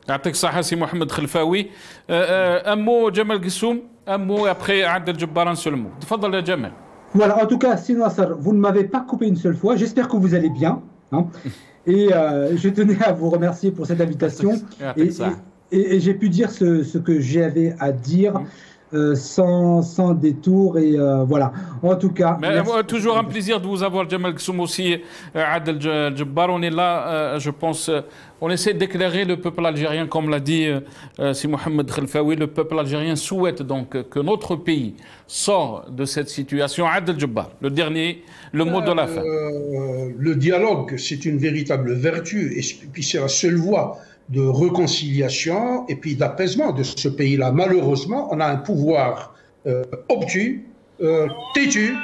يعطيك الصحة سي محمد خلفاوي. أمو جمال قسوم أمو après عادل جبار نسلمو. تفضل يا جمال. Voilà, en tout cas, Sidi Nasser, vous ne m'avez pas coupé une seule fois. J'espère que vous allez bien. Hein. Et je tenais à vous remercier pour cette invitation. Et j'ai pu dire ce que j'avais à dire. Sans détour et voilà. En tout cas, toujours un plaisir de vous avoir, Jamal Gsoum aussi, Adel Jabbar. On est là, je pense, on essaie d'éclairer le peuple algérien, comme l'a dit si Mohamed Khelfaoui. Le peuple algérien souhaite donc que notre pays sorte de cette situation. Adel Jabbar, le mot de la fin. Le dialogue, c'est une véritable vertu et puis c'est la seule voie de réconciliation et puis d'apaisement de ce pays-là. Malheureusement, on a un pouvoir obtus, têtu,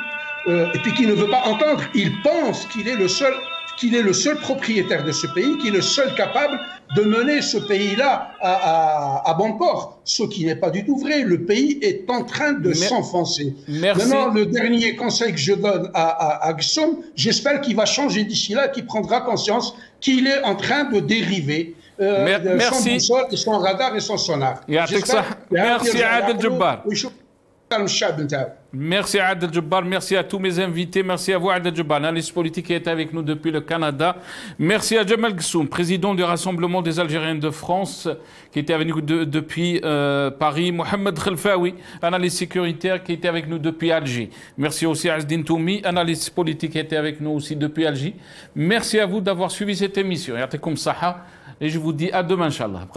et puis qui ne veut pas entendre. Il pense qu'il est le seul. qu'il est le seul propriétaire de ce pays, qu'il est le seul capable de mener ce pays-là à bon port. Ce qui n'est pas du tout vrai. Le pays est en train de s'enfoncer. Maintenant, le dernier conseil que je donne à Gsoum, j'espère qu'il va changer d'ici là, qu'il prendra conscience qu'il est en train de dériver. Son boussole, et son radar et son sonar. Merci Adel Jabbar. Merci Adel Jabbar, merci à tous mes invités, merci à vous Adel Jabbar, analyste politique qui est avec nous depuis le Canada. Merci à Djemal Gsoum, président du Rassemblement des Algériens de France, qui était avec nous depuis Paris. Mohamed Khelfaoui, analyste sécuritaire qui était avec nous depuis Alger. Merci aussi à Azdine Toumi, analyste politique qui était avec nous aussi depuis Alger. Merci à vous d'avoir suivi cette émission. Et je vous dis à demain, Inch'Allah.